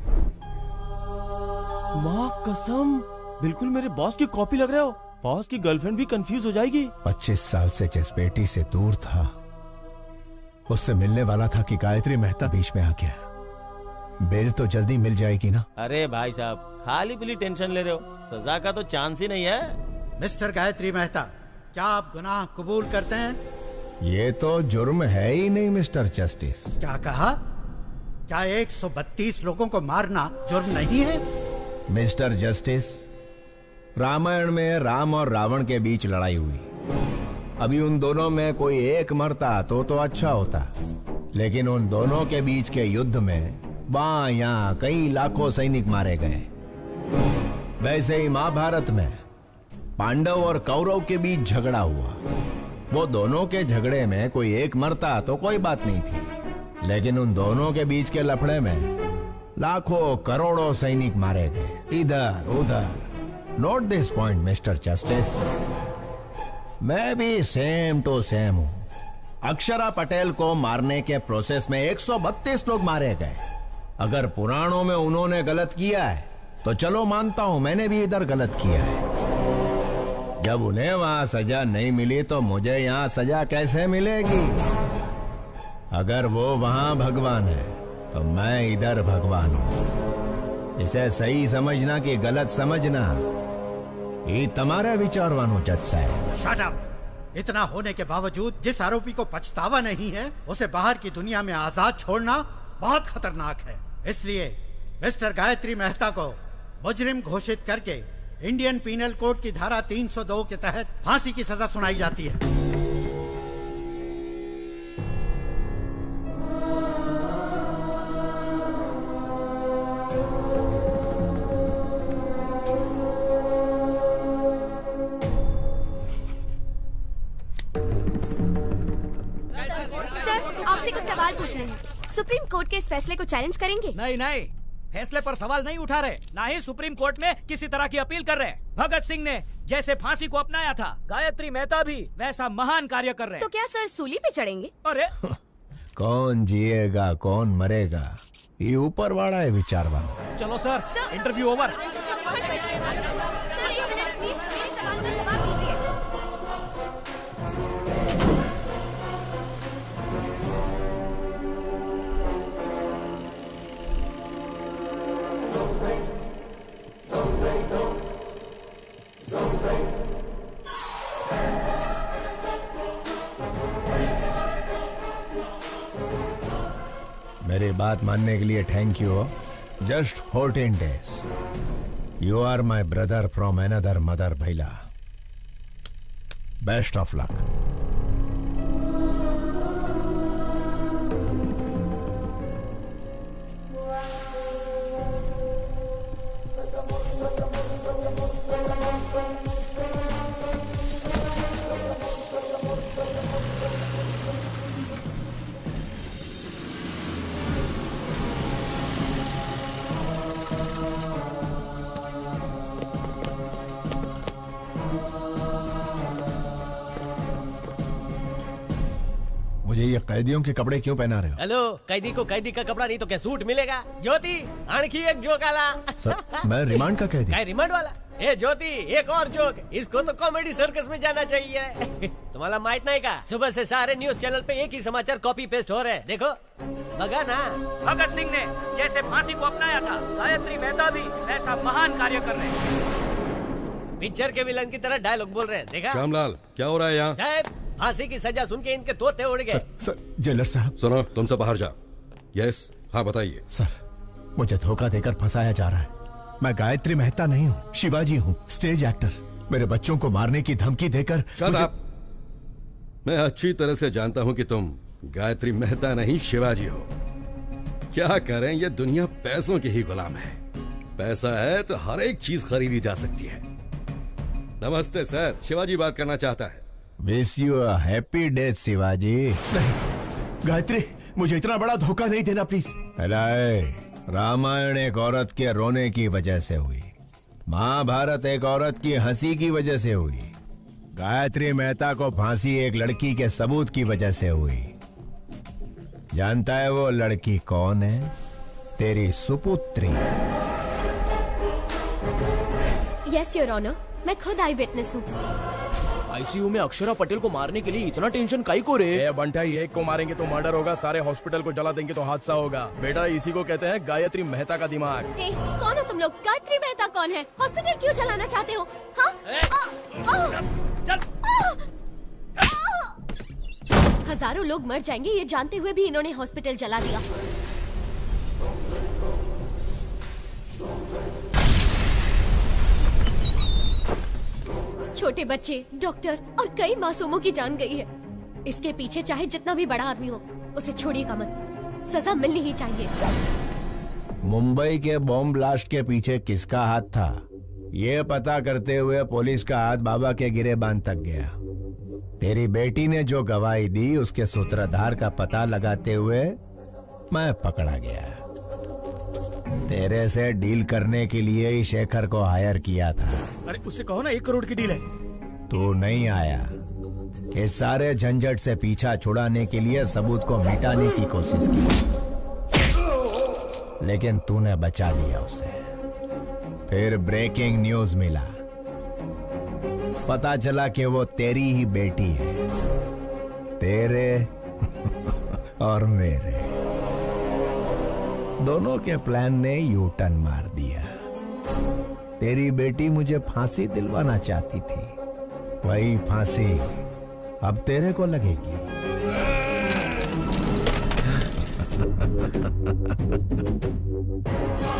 माँ कसम, बिल्कुल मेरे बॉस की कॉपी लग रहे हो। बॉस की गर्लफ्रेंड भी कंफ्यूज हो जाएगी। 25 साल से जिस बेटी से दूर था, उससे मिलने वाला था कि गायत्री मेहता बीच में आ गया। बेल तो जल्दी मिल जाएगी ना? अरे भाई साहब, खाली पीली टेंशन ले रहे हो, सजा का तो चांस ही नहीं है। मिस्टर गायत्री मेहता, क्या आप गुनाह कबूल करते हैं? ये तो जुर्म है ही नहीं मिस्टर जस्टिस। क्या कहा? क्या 132 लोगों को मारना जुर्म नहीं है? मिस्टर जस्टिस, रामायण में राम और रावण के बीच लड़ाई हुई। अभी उन दोनों में कोई एक मरता तो अच्छा होता, लेकिन उन दोनों के बीच के युद्ध में वहां यहाँ कई लाखों सैनिक मारे गए। वैसे ही महाभारत में पांडव और कौरव के बीच झगड़ा हुआ। वो दोनों के झगड़े में कोई एक मरता तो कोई बात नहीं थी, लेकिन उन दोनों के बीच के लफड़े में लाखों करोड़ों सैनिक मारे गए, इधर उधर। Note this point mister justice, मैं भी सेम टू सेम हूं। अक्षरा पटेल को मारने के प्रोसेस में 132 लोग मारे गए। अगर पुराणों में उन्होंने गलत किया है तो चलो मानता हूं मैंने भी इधर गलत किया है। जब उन्हें वहां सजा नहीं मिली तो मुझे यहां सजा कैसे मिलेगी? अगर वो वहां भगवान है तो मैं इधर भगवान हूं। इसे सही समझना कि गलत समझना ये तुम्हारा विचारवानो जज साहब। Shut up! इतना होने के बावजूद जिस आरोपी को पछतावा नहीं है, उसे बाहर की दुनिया में आजाद छोड़ना बहुत खतरनाक है। इसलिए मिस्टर गायत्री मेहता को मुजरिम घोषित करके इंडियन पीनल कोड की धारा 302 के तहत फांसी की सजा सुनाई जाती है। सर, आपसे कुछ सवाल पूछने हैं। सुप्रीम कोर्ट के इस फैसले को चैलेंज करेंगे? नहीं नहीं, फैसले पर सवाल नहीं उठा रहे, ना ही सुप्रीम कोर्ट में किसी तरह की अपील कर रहे। भगत सिंह ने जैसे फांसी को अपनाया था, गायत्री मेहता भी वैसा महान कार्य कर रहे। तो क्या सर सूली पे चढ़ेंगे? अरे कौन जिएगा कौन मरेगा ये ऊपर वाला है विचारवान। चलो सर, इंटरव्यू ओवर। सर एक मिनट प्लीज, मेरे सवाल का जवाब दीजिए। मेरी बात मानने के लिए thank you. Just 14 days। You are my brother from another mother भैला। Best of luck. मुझे ये कैदियों के कपड़े क्यों पहना रहे हो? हेलो, कैदी को कैदी का कपड़ा नहीं तो क्या सूट मिलेगा? ज्योति, आणखी एक जोक आला। सर, मैं रिमांड का कैदी। काय रिमांड वाला? ए ज्योति, एक और जोक। इसको तो कॉमेडी सर्कस में जाना चाहिए। तुम्हाला माहित नहीं का? सुबह से सारे न्यूज चैनल पे एक ही समाचार कॉपी पेस्ट हो रहे हैं। देखो, बगा ना। भगत सिंह ने जैसे फांसी को अपनाया था, गायत्री मेहता भी वैसा महान कार्य कर रहे। पिक्चर के विलन की तरह डायलॉग बोल रहे हैं। देखा? श्यामलाल, क्या हो रहा है यहाँ? साहब, फांसी की सजा सुन के इनके तोते उड़ गए। सर, जेलर साहब। सुनो, तुम सब बाहर जाओ। यस, हाँ बताइए। सर, मुझे धोखा देकर फंसाया जा रहा है। मैं गायत्री मेहता नहीं हूँ, शिवाजी हूँ, स्टेज एक्टर। मेरे बच्चों को मारने की धमकी देकर मैं अच्छी तरह से जानता हूँ कि तुम गायत्री मेहता नहीं शिवाजी हो। क्या करें, ये दुनिया पैसों की ही गुलाम है। पैसा है तो हर एक चीज खरीदी जा सकती है। नमस्ते सर, शिवाजी बात करना चाहता है। Wish you a happy death Shivaji. नहीं, गायत्री, मुझे इतना बड़ा धोखा नहीं देना प्लीज। रामायण एक औरत के रोने की वजह से हुई, महाभारत एक औरत की हंसी की वजह से हुई, गायत्री मेहता को फांसी एक लड़की के सबूत की वजह से हुई। जानता है वो लड़की कौन है? तेरी सुपुत्री। यस योर ऑनर, मैं खुद आई विटनेस हूँ। आईसीयू में अक्षरा पटेल को मारने के लिए इतना टेंशन काई को रे? बंटा, एक को मारेंगे तो मर्डर होगा, सारे हॉस्पिटल को जला देंगे तो हादसा होगा। बेटा, इसी को कहते हैं गायत्री मेहता का दिमाग। कौन हो तुम लोग? गायत्री मेहता कौन है? हॉस्पिटल क्यों चलाना चाहते हो? हजारों लोग मर जाएंगे ये जानते हुए भी इन्होंने हॉस्पिटल जला दिया। छोटे बच्चे, डॉक्टर और कई मासूमों की जान गई है। इसके पीछे चाहे जितना भी बड़ा आदमी हो, उसे छोड़िएगा मत। सजा मिलनी ही चाहिए। मुंबई के बॉम्ब ब्लास्ट के पीछे किसका हाथ था, ये पता करते हुए पुलिस का हाथ बाबा के गिरेबान तक गया। तेरी बेटी ने जो गवाही दी उसके सूत्रधार का पता लगाते हुए मैं पकड़ा गया। तेरे से डील करने के लिए ही शेखर को हायर किया था। अरे उससे कहो ना 1 करोड़ की डील है। तू नहीं आया। इस सारे झंझट से पीछा छुड़ाने के लिए सबूत को मिटाने की कोशिश की, लेकिन तूने बचा लिया उसे। फिर ब्रेकिंग न्यूज मिला, पता चला कि वो तेरी ही बेटी है, तेरे और मेरे दोनों के प्लान ने यू टर्न मार दिया। तेरी बेटी मुझे फांसी दिलवाना चाहती थी, वही फांसी अब तेरे को लगेगी।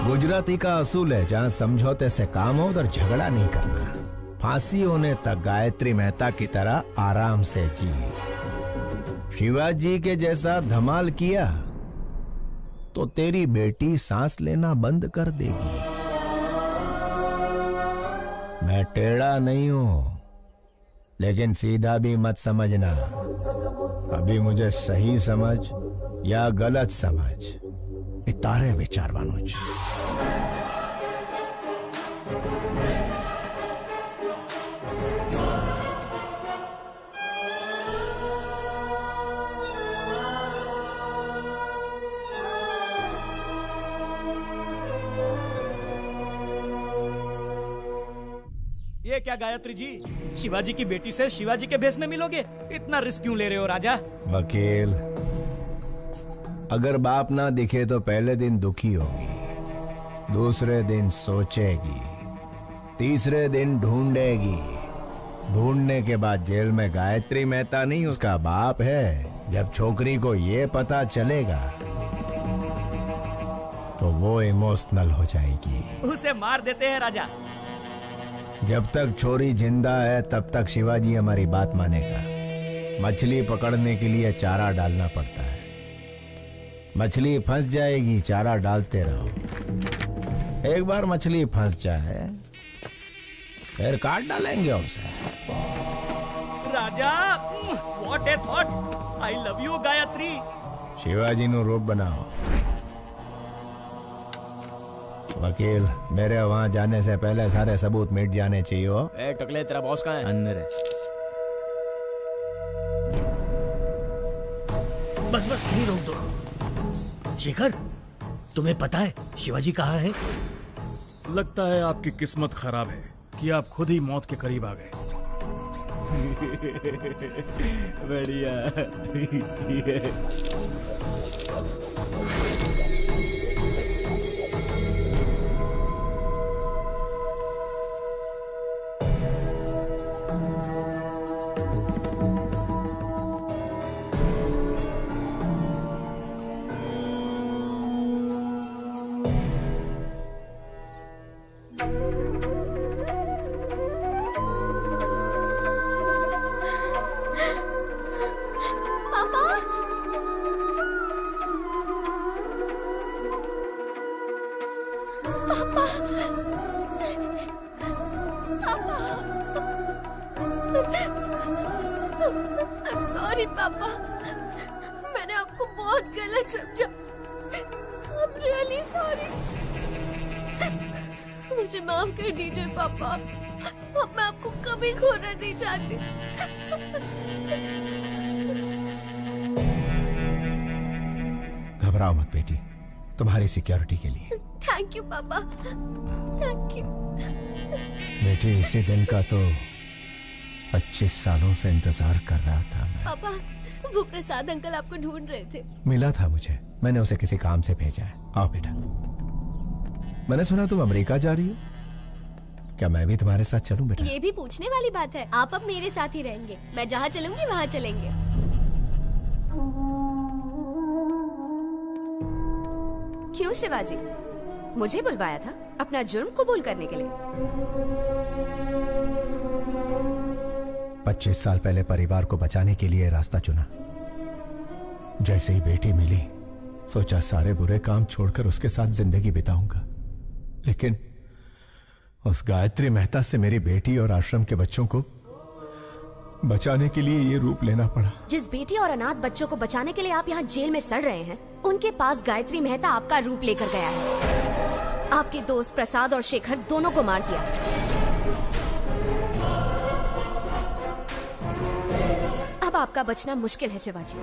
गुजराती का असूल है, जहां समझौते से काम हो उधर झगड़ा नहीं करना। फांसी होने तक गायत्री मेहता की तरह आराम से जी। शिवाजी के जैसा धमाल किया तो तेरी बेटी सांस लेना बंद कर देगी। मैं टेढ़ा नहीं हूं, लेकिन सीधा भी मत समझना। अभी मुझे सही समझ या गलत समझ, इतारे विचार वानुज। ये क्या गायत्री जी, शिवाजी की बेटी से शिवाजी के भेष में मिलोगे? इतना रिस्क क्यों ले रहे हो राजा? वकील, अगर बाप ना दिखे तो पहले दिन दुखी होगी, दूसरे दिन सोचेगी, तीसरे दिन ढूंढेगी, ढूंढने के बाद जेल में गायत्री मेहता नहीं उसका बाप है। जब छोकरी को ये पता चलेगा तो वो इमोशनल हो जाएगी। उसे मार देते हैं राजा। जब तक छोरी जिंदा है तब तक शिवाजी हमारी बात मानेगा। मछली पकड़ने के लिए चारा डालना पड़ता है। मछली फंस जाएगी, चारा डालते रहो। एक बार मछली फंस जाए फिर काट डालेंगे उसे। Raja, what a thought. I love you Gayatri. Shivaji नु रूप बनाओ। वकील, मेरे वहां जाने से पहले सारे सबूत मिट जाने चाहिए। हो ए टकले, तेरा बॉस कहाँ है? अंदर है। बस बस नहीं रोक दो। शेखर, तुम्हें पता है शिवाजी कहाँ है? लगता है आपकी किस्मत खराब है कि आप खुद ही मौत के करीब आ गए। बढ़िया। सॉरी पापा, मैंने आपको बहुत गलत समझा। I'm really sorry। मुझे माफ कर दीजिए पापा, अब मैं आपको कभी खोना नहीं चाहती। घबराओ मत बेटी, तुम्हारी सिक्योरिटी के लिए। थैंक यू पापा, थैंक यू। बेटे, इसी दिन का तो 25 सालों से इंतजार कर रहा था मैं। पापा, वो प्रसाद अंकल आपको ढूंढ रहे थे। मिला था मुझे, मैंने उसे किसी काम से भेजा है। आओ बेटा। मैंने सुना तुम अमेरिका जा रही हो, क्या मैं भी तुम्हारे साथ चलूं बेटा? ये भी पूछने वाली बात है। आप अब मेरे साथ ही रहेंगे, मैं जहाँ चलूंगी वहाँ चलेंगे। क्यों शिवाजी, मुझे बुलवाया था अपना जुर्म कबूल करने के लिए? 25 साल पहले परिवार को बचाने के लिए रास्ता चुना। जैसे ही बेटी मिली, सोचा सारे बुरे काम छोड़कर उसके साथ जिंदगी बिताऊंगा। लेकिन उस गायत्री मेहता से मेरी बेटी और आश्रम के बच्चों को बचाने के लिए ये रूप लेना पड़ा। जिस बेटी और अनाथ बच्चों को बचाने के लिए आप यहाँ जेल में सड़ रहे हैं, उनके पास गायत्री मेहता आपका रूप लेकर गया है। आपके दोस्त प्रसाद और शेखर दोनों को मार दिया। अब आपका बचना मुश्किल है शिवाजी।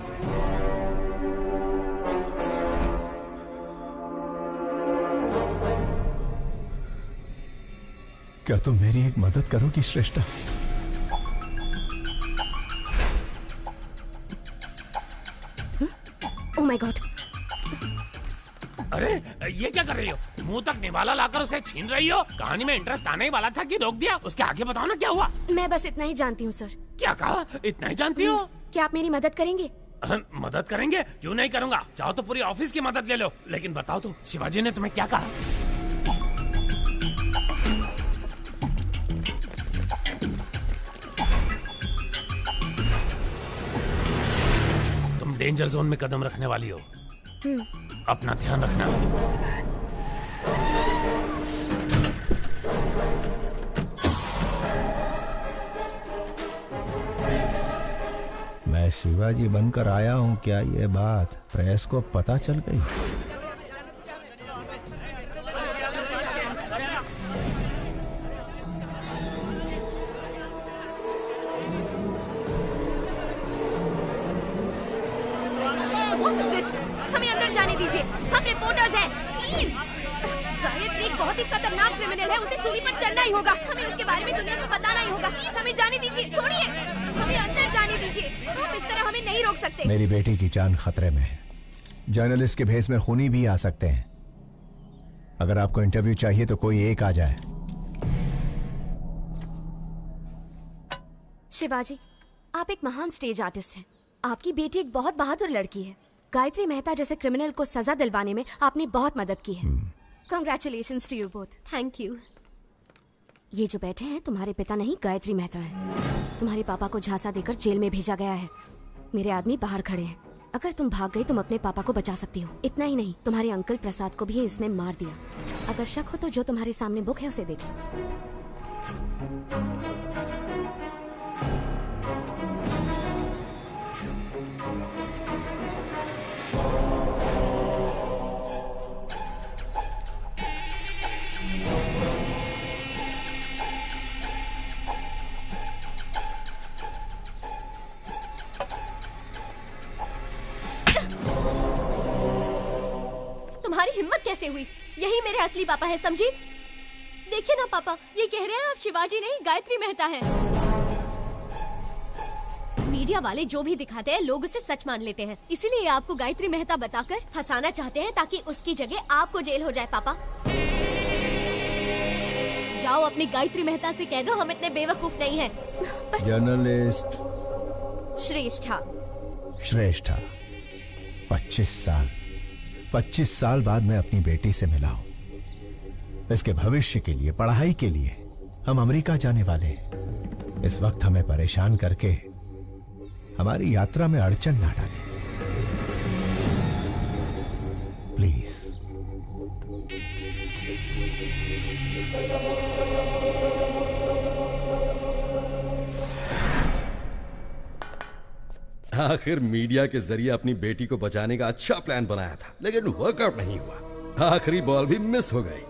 क्या तुम मेरी एक मदद करोगी श्रेष्ठा? Oh my God! अरे ये क्या कर रही हो? मुंह तक निवाला लाकर उसे छीन रही हो? कहानी में इंटरेस्ट आने ही वाला था कि रोक दिया? उसके आगे बताओ ना क्या हुआ? मैं बस इतना ही जानती हूँ सर। क्या कहा? इतना ही जानती हो? क्या आप मेरी मदद करेंगे? मदद करेंगे? क्यों नहीं करूँगा। चाहो तो पूरी ऑफिस की मदद ले लो। लेकिन बताओ तो, शिवाजी ने तुम्हें क्या कहा? तुम डेंजर जोन में कदम रखने वाली हो, अपना ध्यान रखना। मैं शिवाजी बनकर आया हूँ, क्या ये बात प्रेस को पता चल गई? हमें अंदर जाने दीजिए, हम रिपोर्टर्स हैं, प्लीज। गायत्री एक बहुत ही खतरनाक क्रिमिनल है, उसे सूली पर चढ़ना ही होगा। हमें उसके बारे में दुनिया को बताना ही होगा। प्लीज हमें जाने दीजिए, छोड़िए, हमें अंदर जाने दीजिए। आप इस तरह हमें नहीं रोक सकते। मेरी बेटी की जान खतरे में है। जर्नलिस्ट के भेस में खूनी भी आ सकते हैं। अगर आपको इंटरव्यू चाहिए तो कोई एक आ जाए। शिवाजी, आप एक महान स्टेज आर्टिस्ट हैं। आपकी बेटी एक बहुत बहादुर लड़की है। गायत्री मेहता जैसे क्रिमिनल को सजा दिलवाने में आपने बहुत मदद की है। Congratulations to you both. Thank you. ये जो बैठे हैं तुम्हारे पिता नहीं, गायत्री मेहता है। तुम्हारे पापा को झांसा देकर जेल में भेजा गया है। मेरे आदमी बाहर खड़े हैं। अगर तुम भाग गई तुम अपने पापा को बचा सकती हो। इतना ही नहीं, तुम्हारे अंकल प्रसाद को भी इसने मार दिया। अगर शक हो तो जो तुम्हारे सामने बुक है उसे देखिए। तुम्हारी हिम्मत कैसे हुई? यही मेरे असली पापा है, समझी? देखिए ना पापा, ये कह रहे हैं आप शिवाजी नहीं गायत्री मेहता हैं। मीडिया वाले जो भी दिखाते हैं लोग उसे सच मान लेते हैं। इसीलिए आपको गायत्री मेहता बताकर फंसाना चाहते हैं ताकि उसकी जगह आपको जेल हो जाए। पापा जाओ अपनी गायत्री मेहता से कह दो हम इतने बेवकूफ नहीं हैं। जर्नलिस्ट श्रेष्ठा। श्रेष्ठा, 25 साल बाद मैं अपनी बेटी से मिला हूं। इसके भविष्य के लिए, पढ़ाई के लिए हम अमेरिका जाने वाले हैं। इस वक्त हमें परेशान करके हमारी यात्रा में अड़चन ना डालें, प्लीज। आखिर मीडिया के जरिए अपनी बेटी को बचाने का अच्छा प्लान बनाया था, लेकिन वर्कआउट नहीं हुआ। आखिरी बॉल भी मिस हो गई।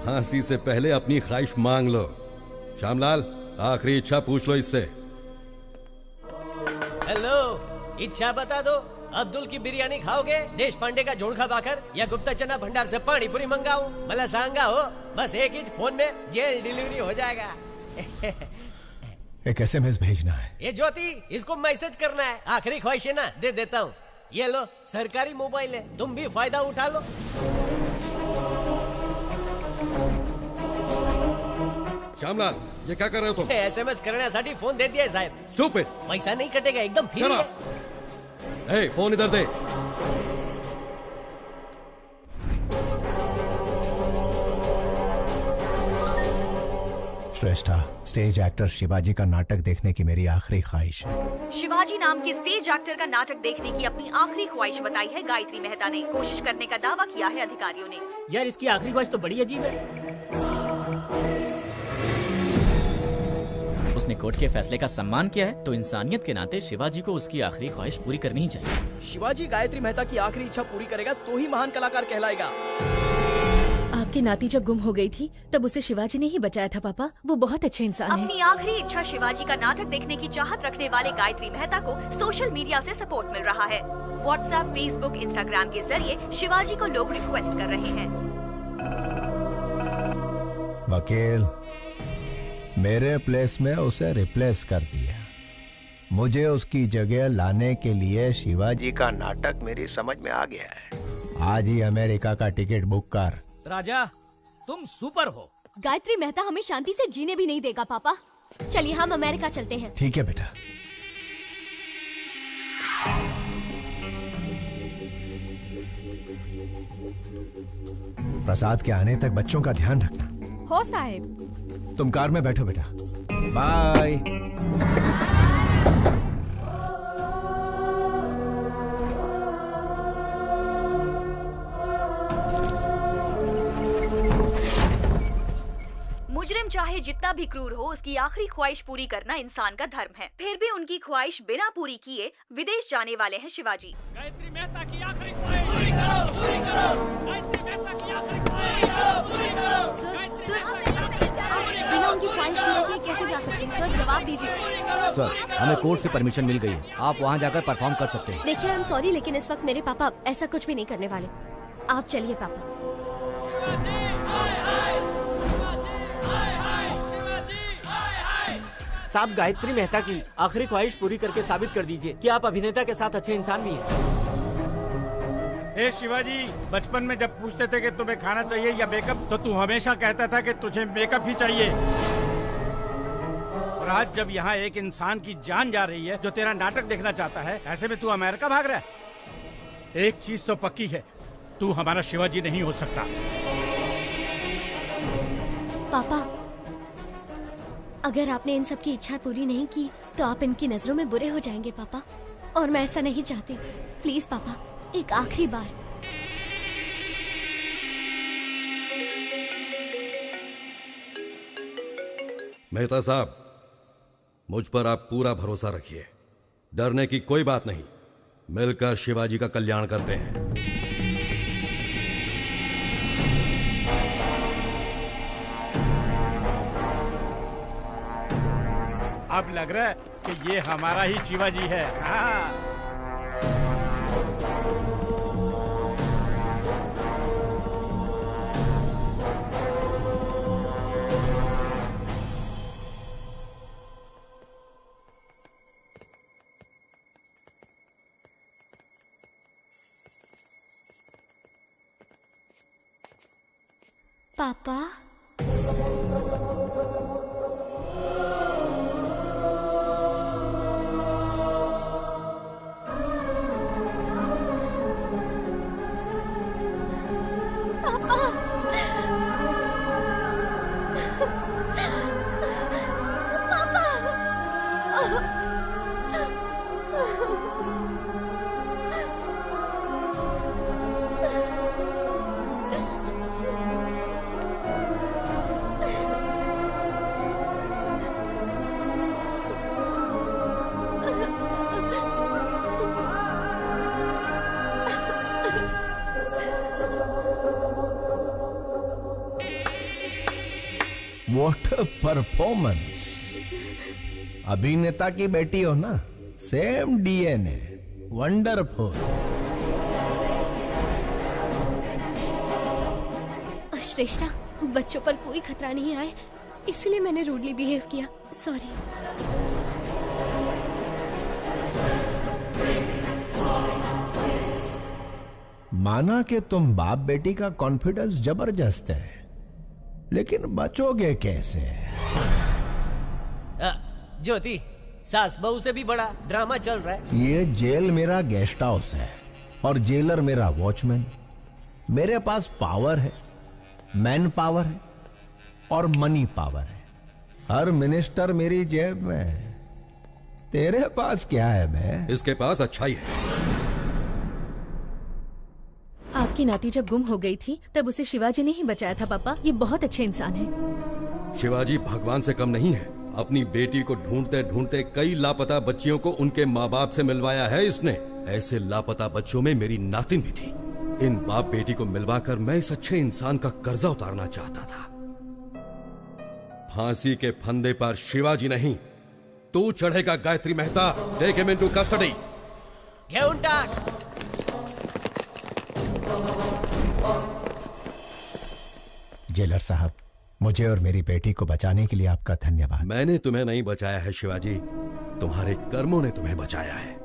फांसी से पहले अपनी ख्वाहिश मांग लो। श्यामलाल, आखिरी इच्छा पूछ लो इससे। हेलो, इच्छा बता दो। अब्दुल की बिरयानी खाओगे, देश पांडे का जोड़खा भाकर, या गुप्ता चना भंडार से पानी पूरी मंगाऊं? मला सांगा हो, बस एक ही फोन में जेल डिलीवरी हो जाएगा। एक SMS भेजना है। ये ज्योति, इसको मैसेज करना है। आखिरी ख्वाहिश है ना, दे देता हूँ। ये लो, सरकारी मोबाइल है, तुम भी फायदा उठा लो। श्यामलाल, ये क्या कर रहे हो तुम? SMS करण्यासाठी फोन दे दिया है साहब। Stupid! पैसा नहीं कटेगा, एकदम फ्री Shut है। up! Hey, फोन इधर दे। श्रेष्ठा, स्टेज एक्टर शिवाजी का नाटक देखने की मेरी आखिरी ख्वाहिश है। शिवाजी नाम के स्टेज एक्टर का नाटक देखने की अपनी आखिरी ख्वाहिश बताई है गायत्री मेहता ने। कोशिश करने का दावा किया है अधिकारियों ने। यार, इसकी आखिरी ख्वाहिश तो बड़ी अजीब है। उसने कोर्ट के फैसले का सम्मान किया है, तो इंसानियत के नाते शिवाजी को उसकी आखिरी ख्वाहिश पूरी करनी ही चाहिए। शिवाजी गायत्री मेहता की आखिरी इच्छा पूरी करेगा तो ही महान कलाकार कहलाएगा। आपकी नाती जब गुम हो गई थी तब उसे शिवाजी ने ही बचाया था पापा। वो बहुत अच्छे इंसान है। अपनी आखिरी इच्छा शिवाजी का नाटक देखने की चाहत रखने वाले गायत्री मेहता को सोशल मीडिया से सपोर्ट मिल रहा है। व्हाट्सएप, फेसबुक, इंस्टाग्राम के जरिए शिवाजी को लोग रिक्वेस्ट कर रहे हैं। वकील, मेरे प्लेस में उसे रिप्लेस कर दिया। मुझे उसकी जगह लाने के लिए शिवाजी का नाटक मेरी समझ में आ गया है। आज ही अमेरिका का टिकट बुक कर। राजा, तुम सुपर हो। गायत्री मेहता हमें शांति से जीने भी नहीं देगा पापा। चलिए हम अमेरिका चलते हैं। ठीक है बेटा। प्रसाद के आने तक बच्चों का ध्यान रखना। हो साहिब। तुम कार में बैठो बेटा। बाय। मुजरिम चाहे जितना भी क्रूर हो, उसकी आखिरी ख्वाहिश पूरी करना इंसान का धर्म है। फिर भी उनकी ख्वाहिश बिना पूरी किए विदेश जाने वाले हैं शिवाजी। गायत्री मेहता की आखिरी ख्वाहिश पूरी करो, पूरी करो। गायत्री मेहता की आखिरी ख्वाहिश पूरी करो, पूरी करो। बिना उनकी ख्वाहिश पूरी किए कैसे जा सकते हैं? सर, जवाब दीजिए। सर, हमें कोर्ट से परमिशन मिल गई है। आप वहाँ जाकर परफॉर्म कर सकते हैं। देखिए, आई एम सॉरी, लेकिन इस वक्त मेरे पापा ऐसा कुछ भी नहीं करने वाले। आप चलिए पापा। साहब, गायत्री मेहता की आखिरी ख्वाहिश पूरी करके साबित कर दीजिए कि आप अभिनेता के साथ अच्छे इंसान भी हैं। ए शिवाजी, बचपन में जब पूछते थे कि तुम्हें खाना चाहिए या मेकअप, तो तू हमेशा कहता था कि तुझे मेकअप ही चाहिए। और आज जब यहाँ एक इंसान की जान जा रही है जो तेरा नाटक देखना चाहता है, ऐसे में तू अमेरिका भाग रहा है। एक चीज तो पक्की है, तू हमारा शिवाजी नहीं हो सकता। पापा, अगर आपने इन सब की इच्छा पूरी नहीं की तो आप इनकी नजरों में बुरे हो जाएंगे पापा, और मैं ऐसा नहीं चाहती। प्लीज पापा, एक आखिरी बार। मेहता साहब, मुझ पर आप पूरा भरोसा रखिए। डरने की कोई बात नहीं। मिलकर शिवाजी का कल्याण करते हैं। अब लग रहा है कि ये हमारा ही शिवाजी है। हाँ। पापा, What a performance! अभिनेता की बेटी हो ना, सेम DNA। वंडरफुल। श्रेष्ठा, बच्चों पर कोई खतरा नहीं आए, इसलिए मैंने रूडली बिहेव किया। सॉरी। माना कि तुम बाप बेटी का कॉन्फिडेंस जबरदस्त है, लेकिन बचोगे कैसे? ज्योति, सास बहू से भी बड़ा ड्रामा चल रहा है। ये जेल मेरा गेस्ट हाउस है और जेलर मेरा वॉचमैन। मेरे पास पावर है, मैन पावर है और मनी पावर है। हर मिनिस्टर मेरी जेब में है। तेरे पास क्या है बे? इसके पास अच्छाई है। आपकी नाती जब गुम हो गई थी तब उसे शिवाजी ने ही बचाया था पापा। ये बहुत अच्छे इंसान है। शिवाजी भगवान से कम नहीं है। अपनी बेटी को ढूंढते ढूंढते कई लापता बच्चियों को उनके माँ बाप से मिलवाया है इसने। ऐसे लापता बच्चों में मेरी नातिन भी थी। इन बाप बेटी को मिलवाकर मैं इस अच्छे इंसान का कर्जा उतारना चाहता था। फांसी के फंदे पर शिवाजी नहीं, तू चढ़ेगा Gayatri Mehta. Take him into custody. घेऊन टाक। जेलर साहब, मुझे और मेरी बेटी को बचाने के लिए आपका धन्यवाद। मैंने तुम्हें नहीं बचाया है शिवाजी, तुम्हारे कर्मों ने तुम्हें बचाया है।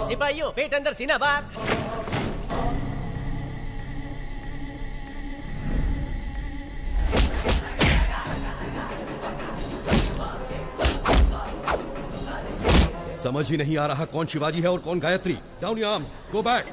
सिपाहियों, पेट अंदर सीना बाहर। समझ ही नहीं आ रहा कौन शिवाजी है और कौन Gayatri. Down your arms, go back.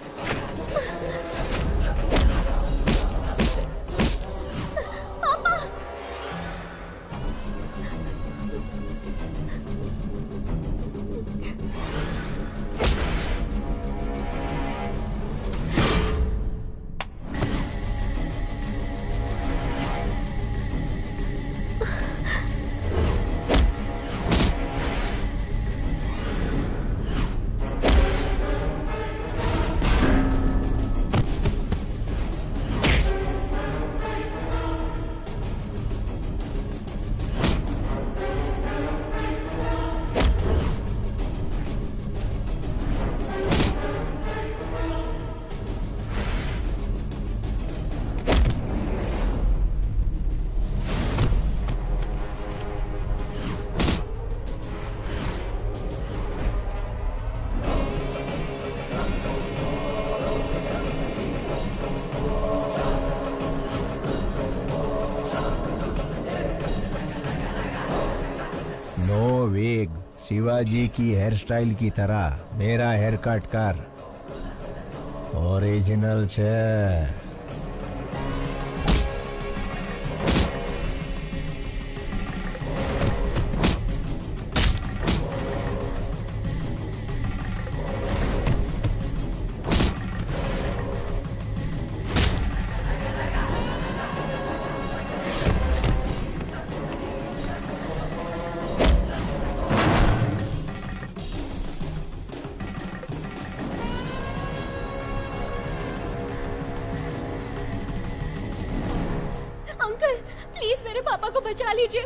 Shivaji की हेयर स्टाइल की तरह मेरा हेयर कट कर। ओरिजिनल छे।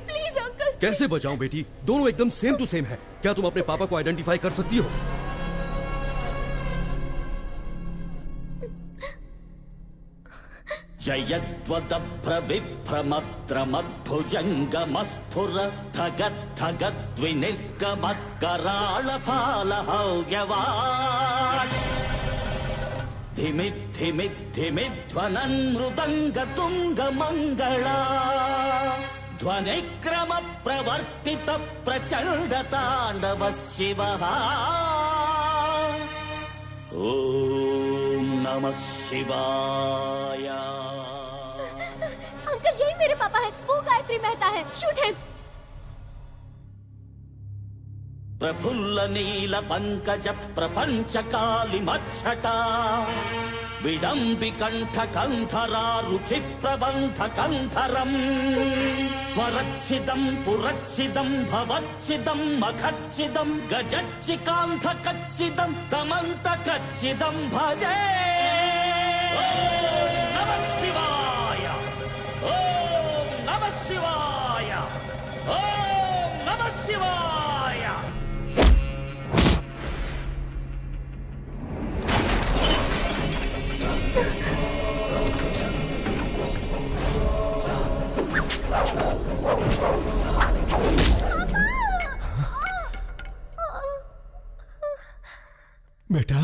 Please uncle. कैसे बचाऊं बेटी? दोनों एकदम सेम टू सेम है। क्या तुम अपने पापा को आइडेंटिफाई कर सकती हो? जयद्वदभ्रविभ्रमत्रमद्भुजङ्गमस्फुर ठगद्धगद्विनिर्गमत्कराळफालहव्यवाट् धिमिद्धिमिद्धिमिध्वनन् मृदङ्गतुङ्गमङ्गला ध्वनिक्रम प्रवर्तित प्रचंड तांडव शिवः। ओम नमः शिवाय। अंकल, यही मेरे पापा हैं। वो गायत्री गायत्री मेहता है। Shoot him. प्रफुल्ल नील पंकज प्रपंच काली मच्छटा विडम्बि कंठ कंधरा रुचि प्रबंध कंधरम स्वरच्छिदं पुरच्छिदं भवच्छिदं मखच्छिदं गजच्चिकांध कच्छिदं तमंत कच्छिदं भजे। ओम नमः शिवाय, ओम नमः शिवाय, ओम नमः शिवाय। बेटा,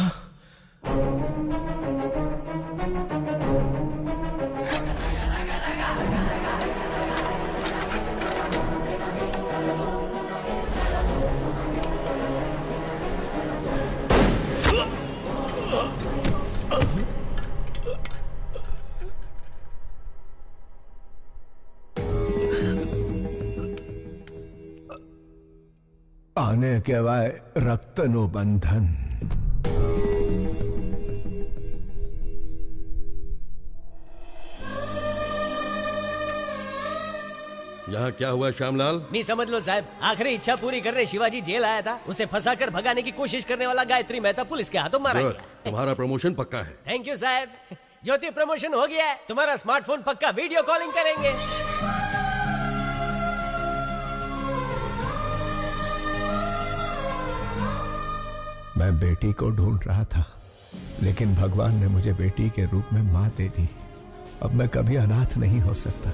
आने के बाद रक्तनु बंधन। यहाँ क्या हुआ श्यामलाल? नहीं समझ लो साहब, आखिरी इच्छा पूरी करने शिवाजी जेल आया था। उसे फंसाकर भगाने की कोशिश करने वाला गायत्री मेहता पुलिस के हाथों मारा गुड, गया। तुम्हारा प्रमोशन पक्का है। थैंक यू साहब। ज्योति प्रमोशन हो गया है। तुम्हारा स्मार्टफोन पक्का वीडियो कॉलिंग करेंगे। मैं बेटी को ढूंढ रहा था, लेकिन भगवान ने मुझे बेटी के रूप में मां दे दी। अब मैं कभी अनाथ नहीं हो सकता।